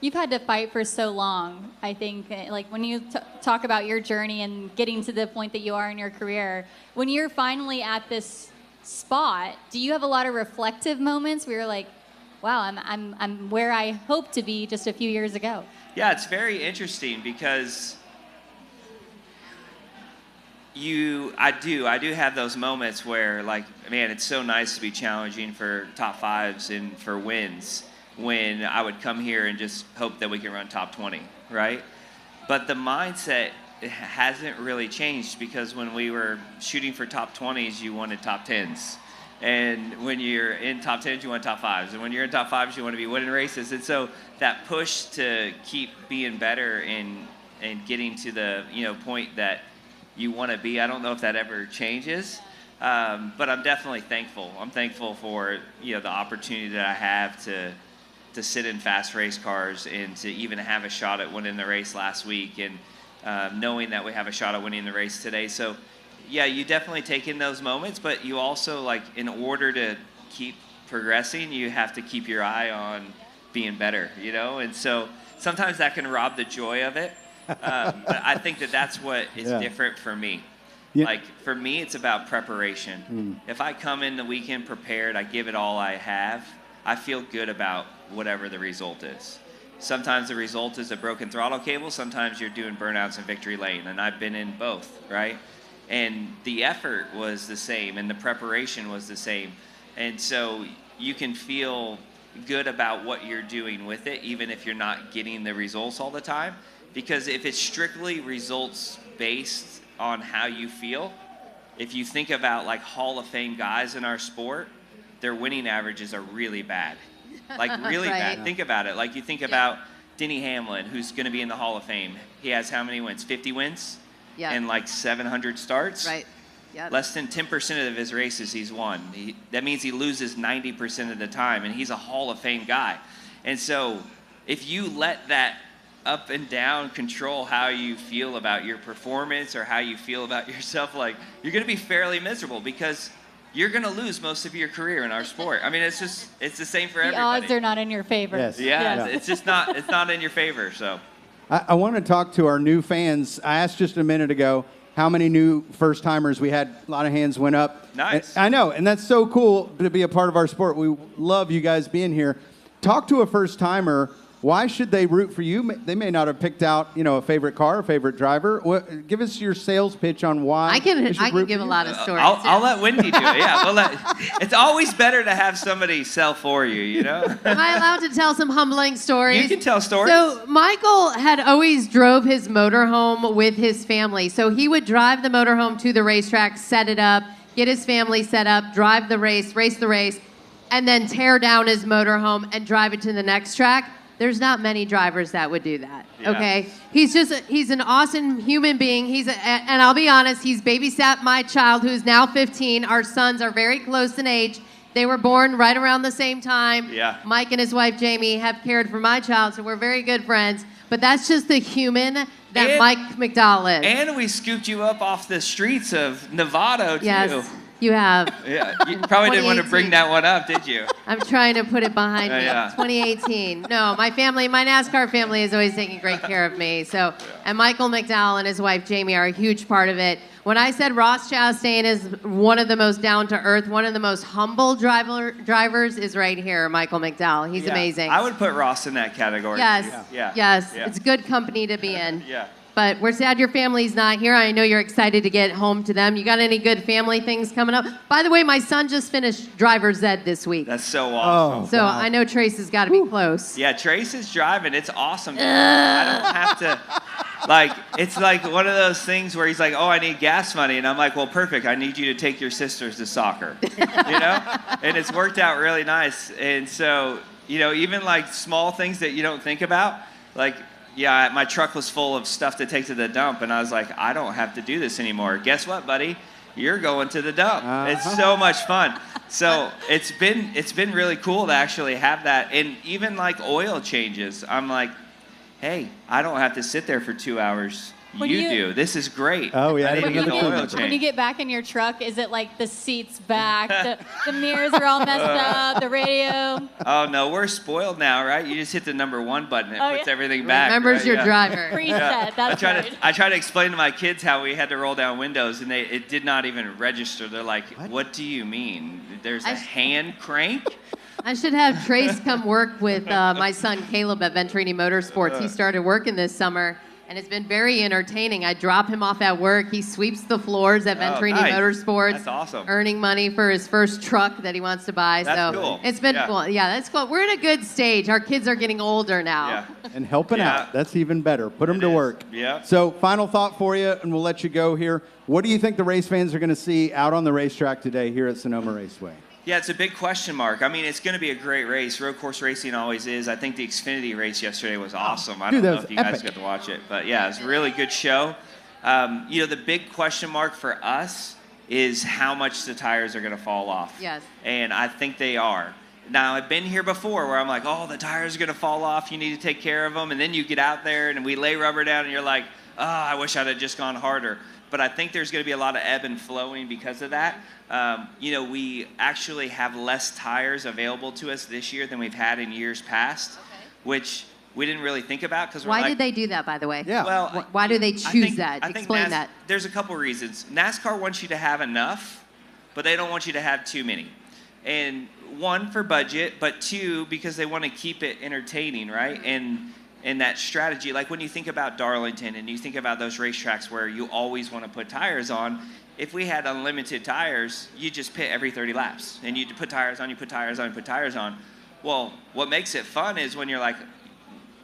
C: You've had to fight for so long. I think, like when you talk about your journey and getting to the point that you are in your career, when you're finally at this spot, do you have a lot of reflective moments where you're like, wow, I'm where I hoped to be just a few years ago?
G: Yeah, it's very interesting because I do have those moments where like, man, it's so nice to be challenging for top fives and for wins when I would come here and just hope that we can run top 20, right? But the mindset hasn't really changed because when we were shooting for top 20s, you wanted top 10s. And when you're in top 10s, you want top 5s. And when you're in top 5s, you want to be winning races. And so that push to keep being better and getting to the point that you want to be, I don't know if that ever changes. But I'm definitely thankful. I'm thankful for the opportunity that I have to sit in fast race cars and to even have a shot at winning the race last week and knowing that we have a shot at winning the race today. So yeah, you definitely take in those moments, but you also, like, in order to keep progressing, you have to keep your eye on being better, And so sometimes that can rob the joy of it. But I think that's what is different for me.
A: Yeah.
G: Like, for me, it's about preparation. If I come in the weekend prepared, I give it all I have, I feel good about whatever the result is. Sometimes the result is a broken throttle cable. Sometimes you're doing burnouts in victory lane, and I've been in both, right? And the effort was the same, and the preparation was the same. And so you can feel good about what you're doing with it, even if you're not getting the results all the time. Because if it's strictly results based on how you feel, if you think about like Hall of Fame guys in our sport, their winning averages are really bad. Like really bad. Think about it. Like you think about Denny Hamlin, who's going to be in the Hall of Fame. He has how many wins? 50 wins? And like 700 starts.
B: Right. Yeah.
G: Less than 10% of his races he's won. That means he loses 90% of the time, and he's a Hall of Fame guy. And so if you let that up and down control how you feel about your performance or how you feel about yourself, like you're going to be fairly miserable because you're going to lose most of your career in our sport. I mean, it's the same for everybody.
C: The odds are not in your favor.
A: Yes.
G: Yeah. It's just not in your favor, so.
A: I want to talk to our new fans. I asked just a minute ago how many new first-timers we had. A lot of hands went up.
G: Nice.
A: And I know, and that's so cool to be a part of our sport. We love you guys being here. Talk to a first-timer. Why should they root for you? They may not have picked out, a favorite car, a favorite driver. Give us your sales pitch on why.
B: I can
A: they should root
B: give
A: for
B: a
A: you.
B: lot of stories.
G: I'll let Wendy do it. Yeah, it's always better to have somebody sell for you.
B: Am I allowed to tell some humbling stories?
G: You can tell stories.
B: So Michael had always drove his motorhome with his family. So he would drive the motorhome to the racetrack, set it up, get his family set up, drive the race the race, and then tear down his motorhome and drive it to the next track. There's not many drivers that would do that, okay? He's an awesome human being. And I'll be honest, he's babysat my child who's now 15. Our sons are very close in age. They were born right around the same time.
G: Yeah.
B: Mike and his wife, Jamie, have cared for my child, so we're very good friends. But that's just the human that Mike McDowell is.
G: And we scooped you up off the streets of Novato, too.
B: Yes, you have.
G: Yeah, you probably didn't want to bring that one up, did you?
B: I'm trying to put it behind me.
G: Yeah.
B: 2018. No, my NASCAR family is always taking great care of me. So, and Michael McDowell and his wife Jamie are a huge part of it. When I said Ross Chastain is one of the most down to earth, one of the most humble drivers is right here, Michael McDowell. He's amazing.
G: I would put Ross in that category.
B: Yes.
G: Too. Yeah.
B: Yes.
G: Yeah.
B: It's good company to be in.
G: Yeah.
B: But we're sad your family's not here. I know you're excited to get home to them. You got any good family things coming up? By the way, my son just finished driver's ed this week.
G: That's so awesome.
B: So I know Trace has got to be close.
G: Yeah, Trace is driving. It's awesome. I don't have to, it's like one of those things where he's like, oh, I need gas money. And I'm like, well, perfect. I need you to take your sisters to soccer, And it's worked out really nice. And so, even like small things that you don't think about, my truck was full of stuff to take to the dump. And I was like, I don't have to do this anymore. Guess what, buddy? You're going to the dump. It's so much fun. So it's been really cool to actually have that. And even like oil changes, I'm like, hey, I don't have to sit there for 2 hours. You do. This is great.
A: Oh, yeah.
G: I didn't get the oil change.
C: When you get back in your truck, is it like the seats back, the mirrors are all messed up, the radio?
G: Oh, no, we're spoiled now, right? You just hit the number 1 button. It puts everything back.
B: Remembers
G: right?
B: your driver.
C: Preset, that's right.
G: I try to explain to my kids how we had to roll down windows, and it did not even register. They're like, what do you mean? There's a hand crank?
B: I should have Trace come work with my son Caleb at Venturini Motorsports. He started working this summer, and it's been very entertaining. I drop him off at work. He sweeps the floors at Venturini
G: nice.
B: Motorsports.
G: That's awesome.
B: Earning money for his first truck that he wants to buy.
G: That's
B: so
G: cool.
B: It's been cool. Yeah, that's cool. We're in a good stage. Our kids are getting older now.
G: Yeah.
A: And helping out. That's even better. Put them to work.
G: Yeah.
A: So final thought for you, and we'll let you go here. What do you think the race fans are going to see out on the racetrack today here at Sonoma Raceway?
G: Yeah, it's a big question mark. I mean, it's going to be a great race. Road course racing always is. I think the Xfinity race yesterday was awesome. I don't know if you guys got to watch it. But, yeah, it's a really good show. The big question mark for us is how much the tires are going to fall off.
B: Yes.
G: And I think they are. Now, I've been here before where I'm like, oh, the tires are going to fall off. You need to take care of them. And then you get out there and we lay rubber down and you're like, oh, I wish I'd have just gone harder. But I think there's going to be a lot of ebb and flowing because of that. We actually have less tires available to us this year than we've had in years past, which we didn't really think about because
B: Why did they do that, by the way?
A: Yeah.
G: Well,
B: why do they choose that? Explain that.
G: There's a couple reasons. NASCAR wants you to have enough, but they don't want you to have too many. And one, for budget, but two, because they want to keep it entertaining, right? And that strategy, like when you think about Darlington and you think about those racetracks where you always want to put tires on, if we had unlimited tires, you just pit every 30 laps. And you put tires on, you put tires on, you put tires on. Well, what makes it fun is when you're like,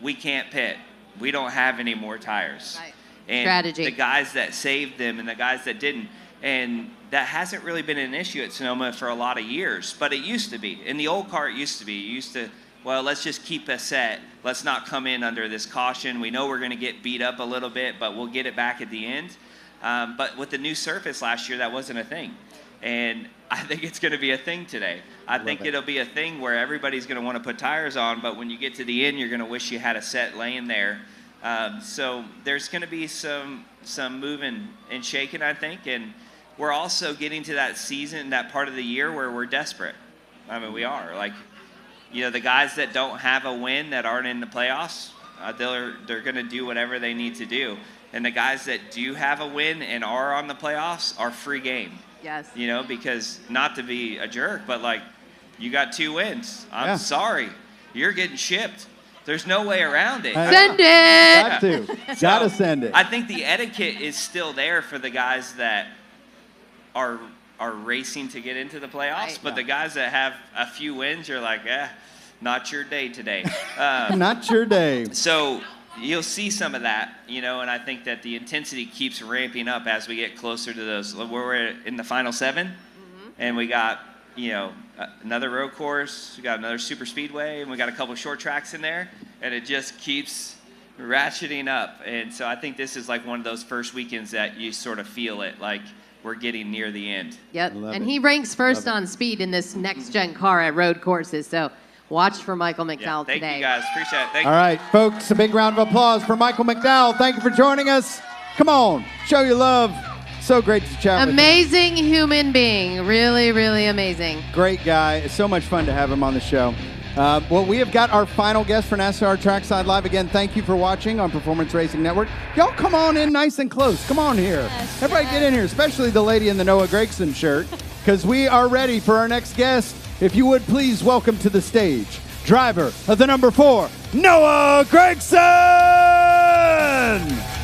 G: we can't pit. We don't have any more tires.
B: Right.
G: And
B: Strategy.
G: the guys that saved them and the guys that didn't. And that hasn't really been an issue at Sonoma for a lot of years, but it used to be. In the old car, it used to be. You used to, well, let's just keep a set. Let's not come in under this caution. We know we're going to get beat up a little bit, but we'll get it back at the end. But with the new surface last year, that wasn't a thing. And I think it's going to be a thing today. I think it'll be a thing where everybody's going to want to put tires on, but when you get to the end, you're going to wish you had a set laying there. So there's going to be some moving and shaking, I think. And we're also getting to that season, that part of the year where we're desperate. I mean, we are. Like, the guys that don't have a win, that aren't in the playoffs, they're going to do whatever they need to do. And the guys that do have a win and are on the playoffs are free game.
B: Yes.
G: You know, because not to be a jerk, but like, you got 2 wins. I'm sorry. You're getting shipped. There's no way around it.
B: Send it.
A: Got to. Got to send it.
G: I think the etiquette is still there for the guys that are racing to get into the playoffs,
B: Right.
G: but the guys that have a few wins, you're like, not your day today.
A: Not your day.
G: So you'll see some of that, you know, and I think that the intensity keeps ramping up as we get closer to those. We're in the final 7, and we got, you know, another road course, we got another super speedway, and we got a couple short tracks in there, and it just keeps ratcheting up. And so I think this is like one of those first weekends that you sort of feel it, like we're getting near the end.
B: Yep.
A: Love
B: And
A: it.
B: he ranks first on speed in this next-gen car at road courses. So watch for Michael McDowell
G: Thank
B: today.
G: you guys, appreciate it. Thank
A: All right, folks, a big round of applause for Michael McDowell. Thank you for joining us. Come on, show your love. So great to chat with you.
B: Amazing human being. Really, really amazing.
A: Great guy. It's so much fun to have him on the show. Well, we have got our final guest for NASCAR Trackside Live. Again, thank you for watching on Performance Racing Network. Y'all come on in nice and close. Come on here.
C: Yes,
A: Everybody
C: yes.
A: get in here, especially the lady in the Noah Gragson shirt, because we are ready for our next guest. If you would please welcome to the stage, driver of the number 4, Noah Gragson!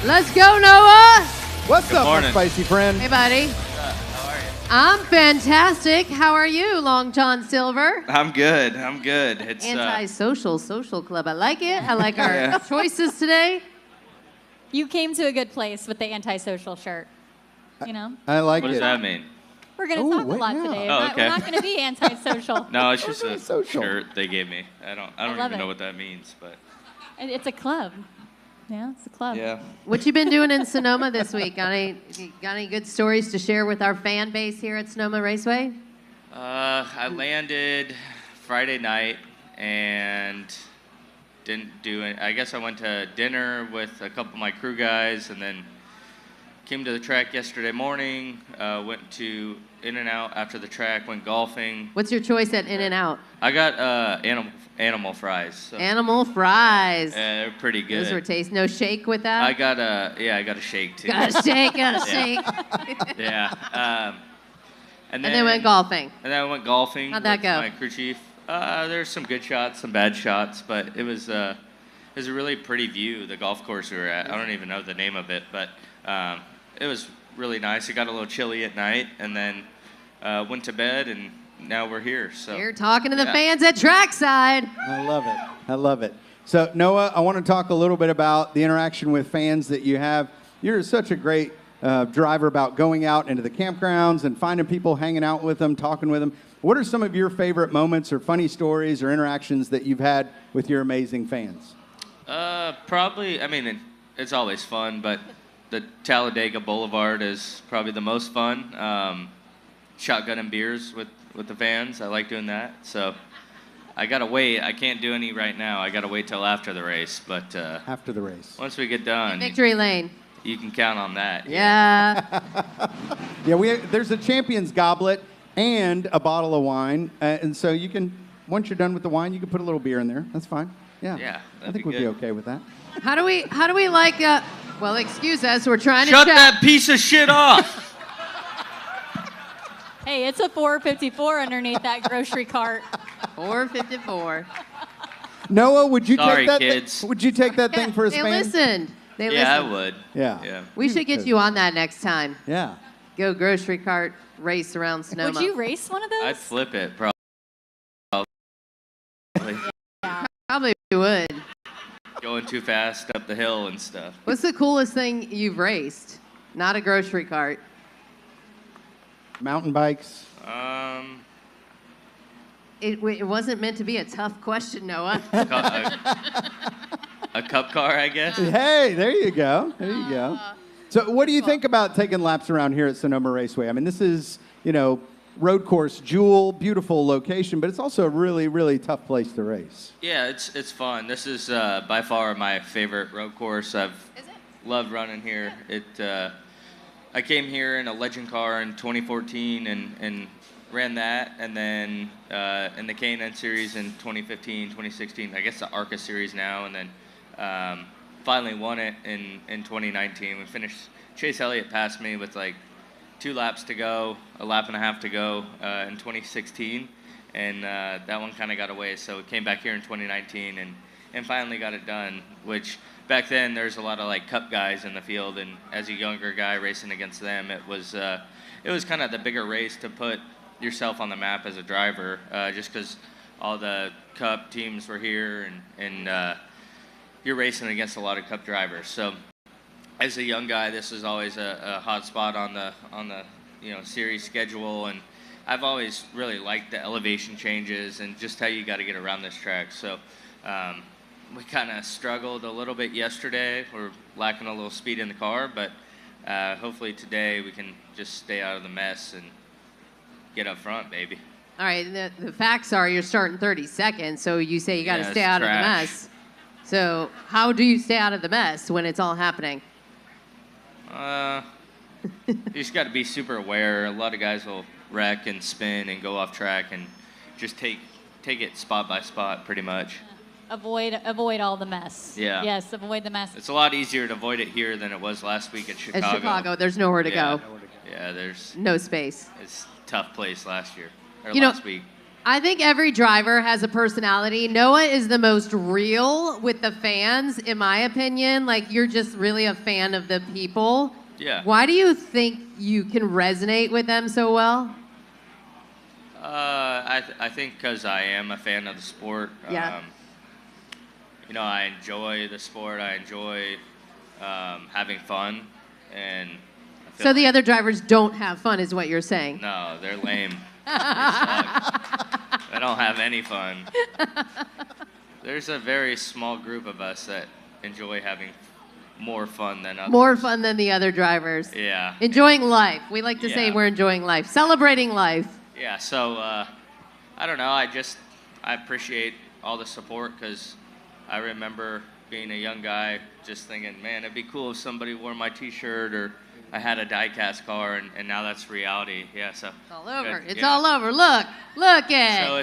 B: Let's go, Noah.
A: What's up, my
H: morning.
A: spicy friend?
B: Hey, buddy.
G: How are you?
B: I'm fantastic. How are you, Long John Silver?
G: I'm good. It's
B: Anti-social social club. I like it. I like our choices today.
C: You came to a good place with the antisocial shirt. You know,
A: I like
H: What
A: it.
H: does that mean?
C: we're going
A: Ooh,
C: to talk a
A: wait,
C: lot
A: yeah.
C: today.
H: Oh,
C: We're
H: okay.
C: not going to be antisocial.
H: No, it's just a
A: Social.
H: shirt they gave me. I don't
C: love
H: even know
C: it.
H: what that means, but
C: And it's a club. Yeah, it's a club.
G: yeah.
B: What you been doing in Sonoma this week? Got any good stories to share with our fan base here at Sonoma Raceway?
H: I landed Friday night and didn't do it. I guess I went to dinner with a couple of my crew guys and then came to the track yesterday morning, went to In-N-Out after the track, went golfing.
B: What's your choice at In-N-Out?
H: I got animal fries. So,
B: Animal fries.
H: they're pretty good.
B: Those were tasty. No shake with that?
H: I got a shake too.
B: Got a shake, got a shake.
H: Yeah.
B: And then went golfing.
H: And then I went golfing.
B: How'd that
H: with
B: go?
H: My crew chief. There's some good shots, some bad shots, but it was a really pretty view. The golf course we were at. I don't even know the name of it, but it was really nice. It got a little chilly at night, and then went to bed, and now we're here. So
B: You're talking to the
H: Yeah.
B: fans at Trackside.
A: I love it. I love it. So, Noah, I want to talk a little bit about the interaction with fans that you have. You're such a great driver about going out into the campgrounds and finding people, hanging out with them, talking with them. What are some of your favorite moments or funny stories or interactions that you've had with your amazing fans?
H: probably. I mean, it's always fun, but the Talladega Boulevard is probably the most fun. Shotgunning beers with the fans. I like doing that. So I gotta wait. I can't do any right now. I gotta wait till after the race. But
A: After the race.
H: once we get done,
B: Victory lane.
H: you can count on that.
B: Yeah.
A: Yeah, there's a Champions Goblet and a bottle of wine. And so you can, once you're done with the wine, you can put a little beer in there. That's fine. Yeah.
H: Yeah,
A: I
H: that'd
A: think
H: be
A: we'd be
H: good.
A: okay with that.
B: How do we like, well, excuse us, we're trying
H: Shut
B: to chat.
H: that piece of shit off.
C: Hey, it's a 454 underneath that grocery cart.
B: 454.
A: Noah, would you
H: Sorry,
A: take that?
H: kids.
A: Would you take that thing for a
B: They
A: spin?
B: listened. They
H: Yeah, I
B: listened.
H: would.
A: Yeah.
H: Yeah.
B: We should get you on that next time.
A: Yeah.
B: Go grocery cart race around Sonoma.
C: Would you race one of those?
H: I'd flip it probably.
B: Probably would.
H: Going too fast up the hill and stuff.
B: What's the coolest thing you've raced? Not a grocery cart.
A: Mountain bikes.
B: It wasn't meant to be a tough question, Noah.
H: A cup car, I guess.
A: Hey, there you go. There you go. So what do you think about taking laps around here at Sonoma Raceway? I mean, this is, road course jewel, beautiful location, but it's also a really, really tough place to race.
H: Yeah, it's fun. This is by far my favorite road course. I've loved running here. I came here in a legend car in 2014 and ran that, and then in the K&N series in 2015, 2016. I guess the ARCA series now, and then finally won it in 2019. We finished. Chase Elliott passed me with like 2 laps to go, a lap and a half to go in 2016, and that one kind of got away. So we came back here in 2019 and finally got it done. Which back then there's a lot of like Cup guys in the field, and as a younger guy racing against them, it was kind of the bigger race to put yourself on the map as a driver, just because all the Cup teams were here, and you're racing against a lot of Cup drivers. So as a young guy, this is always a hot spot on the series schedule, and I've always really liked the elevation changes and just how you got to get around this track. So we kind of struggled a little bit yesterday. We're lacking a little speed in the car, but hopefully today we can just stay out of the mess and get up front, baby.
B: All right, the facts are you're starting 32nd, so you say you got to stay out of the mess. So how do you stay out of the mess when it's all happening?
H: You just got to be super aware. A lot of guys will wreck and spin and go off track and just take it spot by spot pretty much.
C: Avoid all the mess.
H: Yeah.
C: Yes, avoid the mess.
H: It's a lot easier to avoid it here than it was last week at Chicago.
B: At Chicago, there's nowhere to go.
H: Yeah, there's
B: no space.
H: It's a tough place last year or
B: You
H: last
B: know,
H: week.
B: I think every driver has a personality. Noah is the most real with the fans, in my opinion. Like, you're just really a fan of the people.
H: Yeah.
B: Why do you think you can resonate with them so well?
H: I think because I am a fan of the sport.
B: Yeah.
H: I enjoy the sport. I enjoy having fun, and
B: So the other drivers don't have fun, is what you're saying?
H: No, they're lame. They suck. They don't have any fun. There's a very small group of us that enjoy having more fun than others.
B: More fun than the other drivers.
H: Yeah.
B: Enjoying life. We like to say we're enjoying life. Celebrating life.
H: Yeah, so I don't know. I appreciate all the support because I remember being a young guy just thinking, man, it'd be cool if somebody wore my T-shirt or I had a die-cast car, and now that's reality. Yeah, so
B: It's all over.
H: good,
B: It's
H: yeah.
B: all over. Look it.
H: So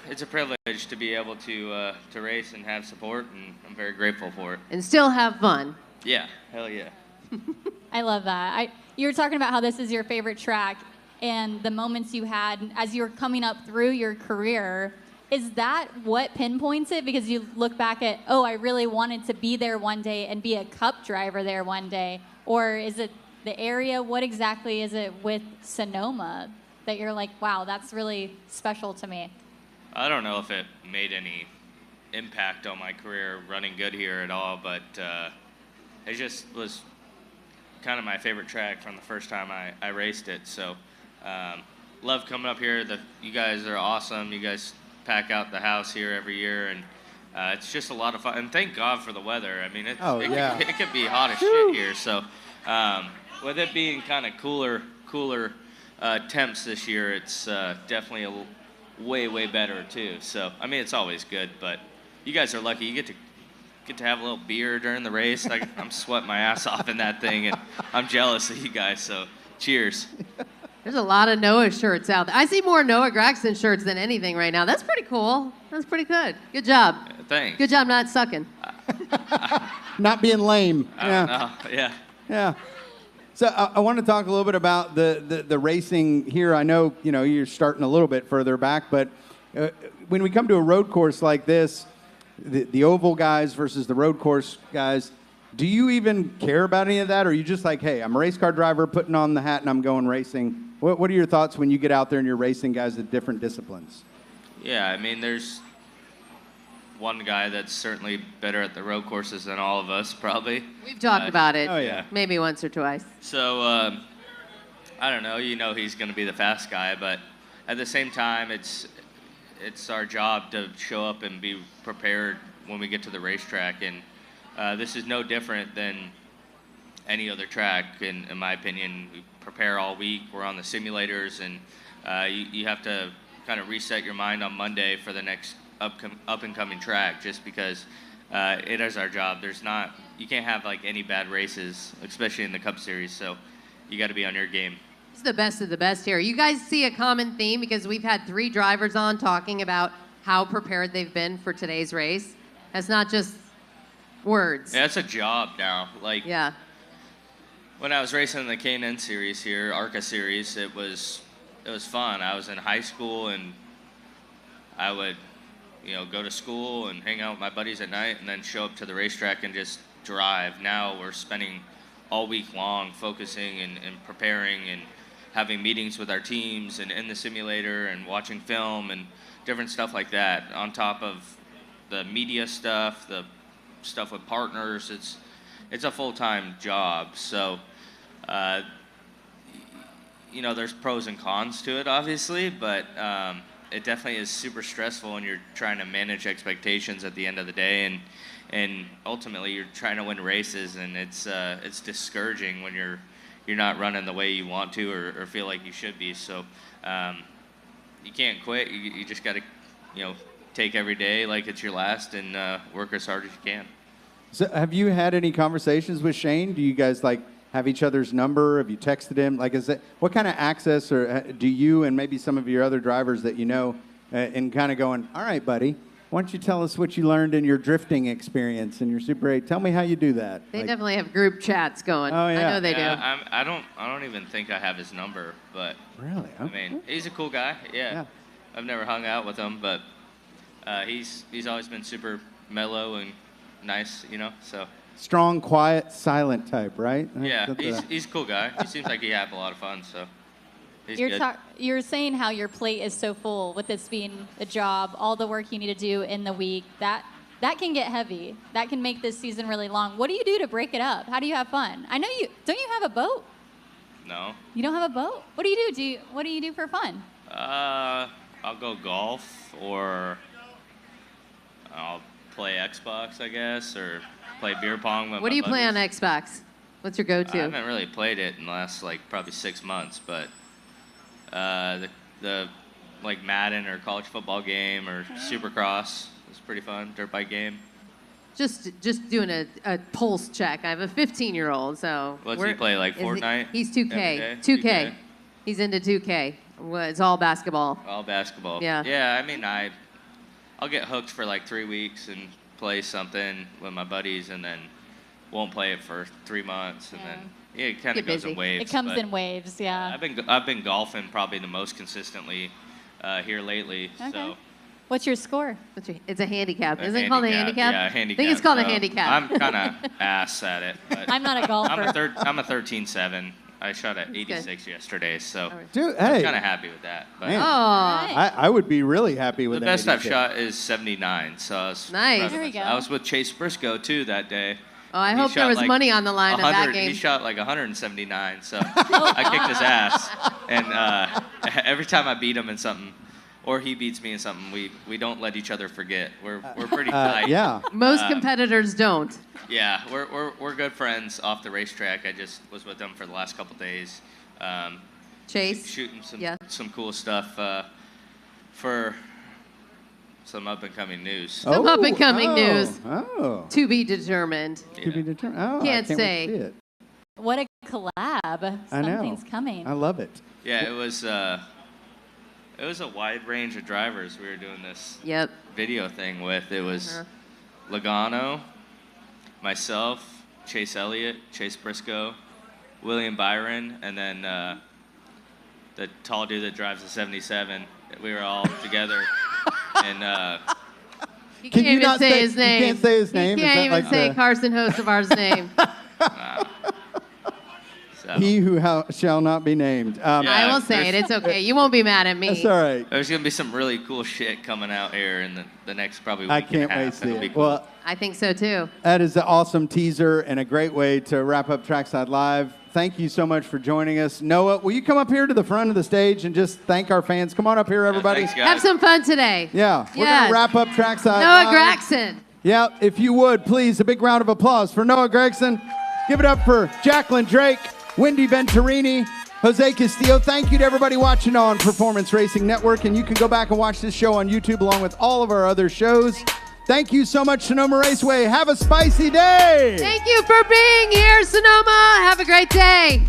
H: it's a privilege to be able to race and have support, and I'm very grateful for it.
B: And still have fun.
H: Yeah, hell yeah.
C: I love that. You were talking about how this is your favorite track and the moments you had as you were coming up through your career. Is that what pinpoints it? Because you look back at, I really wanted to be there one day and be a Cup driver there one day. Or is it the area? What exactly is it with Sonoma that you're like, wow, that's really special to me?
H: I don't know if it made any impact on my career running good here at all, but it just was kind of my favorite track from the first time I raced it. So love coming up here. You guys are awesome. You guys pack out the house here every year, and it's just a lot of fun. And thank God for the weather. I mean, it could be hot as shit here. So with it being kind of cooler temps this year, it's definitely way better too. So I mean, it's always good, but you guys are lucky. You get to have a little beer during the race. I'm sweating my ass off in that thing, and I'm jealous of you guys. So cheers.
B: There's a lot of Noah shirts out there. I see more Noah Gragson shirts than anything right now. That's pretty cool. That's pretty good. Good job.
H: Thanks.
B: Good job not sucking.
A: Not being lame.
H: I don't know. Yeah.
A: Yeah. So I want to talk a little bit about the racing here. I know, you're starting a little bit further back, but when we come to a road course like this, the oval guys versus the road course guys, do you even care about any of that? Or are you just like, hey, I'm a race car driver, putting on the hat and I'm going racing? What are your thoughts when you get out there and you're racing guys at different disciplines?
H: Yeah, I mean, there's one guy that's certainly better at the road courses than all of us, probably.
B: We've talked about it.
A: Oh, yeah.
B: Maybe once or twice.
H: So, I don't know. He's going to be the fast guy, but at the same time, it's our job to show up and be prepared when we get to the racetrack. And this is no different than any other track, in my opinion. We prepare all week. We're on the simulators, and you have to kind of reset your mind on Monday for the next up-and-coming track, just because it is our job. You can't have like any bad races, especially in the Cup Series, so you got to be on your game.
B: It's the best of the best here. You guys see a common theme because we've had 3 drivers on talking about how prepared they've been for today's race. It's not just words.
H: Yeah, it's a job now. Like,
B: Yeah.
H: when I was racing in the K&N series here, ARCA series, it was fun. I was in high school and I would, go to school and hang out with my buddies at night and then show up to the racetrack and just drive. Now we're spending all week long focusing and preparing and having meetings with our teams and in the simulator and watching film and different stuff like that. On top of the media stuff, the stuff with partners, it's a full-time job. So, there's pros and cons to it, obviously, but it definitely is super stressful when you're trying to manage expectations at the end of the day, and ultimately you're trying to win races, and it's discouraging when you're not running the way you want to or feel like you should be. So you can't quit. You just got to, take every day like it's your last and work as hard as you can.
A: So have you had any conversations with Shane? Do you guys have each other's number? Have you texted him? What kind of access or do you and maybe some of your other drivers that and kind of going, all right, buddy, why don't you tell us what you learned in your drifting experience in your Super 8? Tell me how you do that.
B: They definitely have group chats going.
A: Oh, yeah.
B: I know they do.
H: I don't even think I have his number, but
A: really, okay.
H: I mean, he's a cool guy. Yeah. I've never hung out with him, but he's always been super mellow and nice, so.
A: Strong, quiet, silent type, right?
H: Yeah, he's a cool guy. He seems like he had a lot of fun, so he's good.
C: You're saying how your plate is so full with this being a job, all the work you need to do in the week. That can get heavy. That can make this season really long. What do you do to break it up? How do you have fun? I know don't you have a boat?
H: No.
C: You don't have a boat? What do you do? What do you do for fun?
H: I'll go golf, or I'll play Xbox, I guess, or play beer pong with
B: What do you play on
H: buddies.
B: Xbox? What's your go-to?
H: I haven't really played it in the last probably 6 months, but the Madden or college football game or Supercross is pretty fun. Dirt bike game.
B: Just doing a pulse check. I have a 15-year-old, so.
H: What's he play, Fortnite?
B: He's 2K.
H: Every day?
B: 2K. He's into 2K. Well, it's all basketball.
H: All basketball.
B: Yeah.
H: Yeah, I mean, I'll get hooked for 3 weeks and play something with my buddies, and then won't play it for 3 months, and then it kind of goes in waves.
C: It comes in waves, yeah.
H: I've been golfing probably the most consistently here lately.
C: Okay.
H: So.
C: What's your score?
B: It's a handicap. Isn't it called a handicap?
H: Yeah, handicap.
B: I think it's called a handicap.
H: I'm kind of ass at it. But
C: I'm not a golfer.
H: I'm a 13-7. I shot at 86 yesterday, so
A: Dude,
H: I'm
A: hey.
H: kind of happy with that. But
A: Man.
B: Oh,
A: I would be really happy with
H: the
A: that.
H: best I've shot is 79, so I was
B: Nice.
H: proud of
C: There we
H: myself.
C: go.
H: I was with Chase Briscoe too that day.
B: Oh, I
H: He
B: hope there
H: shot
B: was money on the line of that
H: 100
B: game.
H: He shot 179, so I kicked his ass. And every time I beat him in something, or he beats me in something, we don't let each other forget. We're pretty tight.
A: Yeah.
B: Most competitors don't.
H: Yeah, we're good friends off the racetrack. I just was with them for the last couple days.
B: Chase?
H: Shooting some cool stuff for some up-and-coming news.
B: Some up-and-coming news.
A: Oh.
B: To be determined.
A: To be determined. Oh,
B: Can't
A: I can't
B: say.
A: Wait to see it.
C: What a collab.
A: I know.
C: Something's coming.
A: I love it.
H: Yeah, it was a wide range of drivers we were doing this
B: Yep.
H: video thing with. It was Logano, myself, Chase Elliott, Chase Briscoe, William Byron, and then the tall dude that drives the 77. We were all together, and
B: You
A: Can
B: can't
A: you
B: even
A: not
B: say
A: say-
B: his
A: you
B: name.
A: can't say his name?
B: You
A: Is
B: can't
A: that
B: even
A: like
B: say
A: the-
B: Carson Hocevar's name.
H: so
A: He who shall not be named.
H: Yeah.
B: I will say it. It's okay. You won't be mad at me.
A: That's all right.
H: there's gonna be some really cool shit coming out here in the next probably week
A: I
H: and a
A: can't
H: half.
A: wait to see
H: It'll be
A: it.
H: cool.
A: Well,
B: I think so too.
A: that is an awesome teaser and a great way to wrap up Trackside Live. Thank you so much for joining us. Noah, will you come up here to the front of the stage and just thank our fans? Come on up here, everybody.
H: Thanks, guys.
B: Have some fun today.
A: Yeah, we're
B: Yes.
A: going to wrap up Trackside
B: Noah
A: Live.
B: Gragson.
A: Yeah, if you would, please, a big round of applause for Noah Gragson. Give it up for Jacqueline Drake, Wendy Venturini, Jose Castillo. Thank you to everybody watching on Performance Racing Network, and you can go back and watch this show on YouTube along with all of our other shows. Thank you so much, Sonoma Raceway. Have a spicy day.
B: Thank you for being here, Sonoma. Have a great day.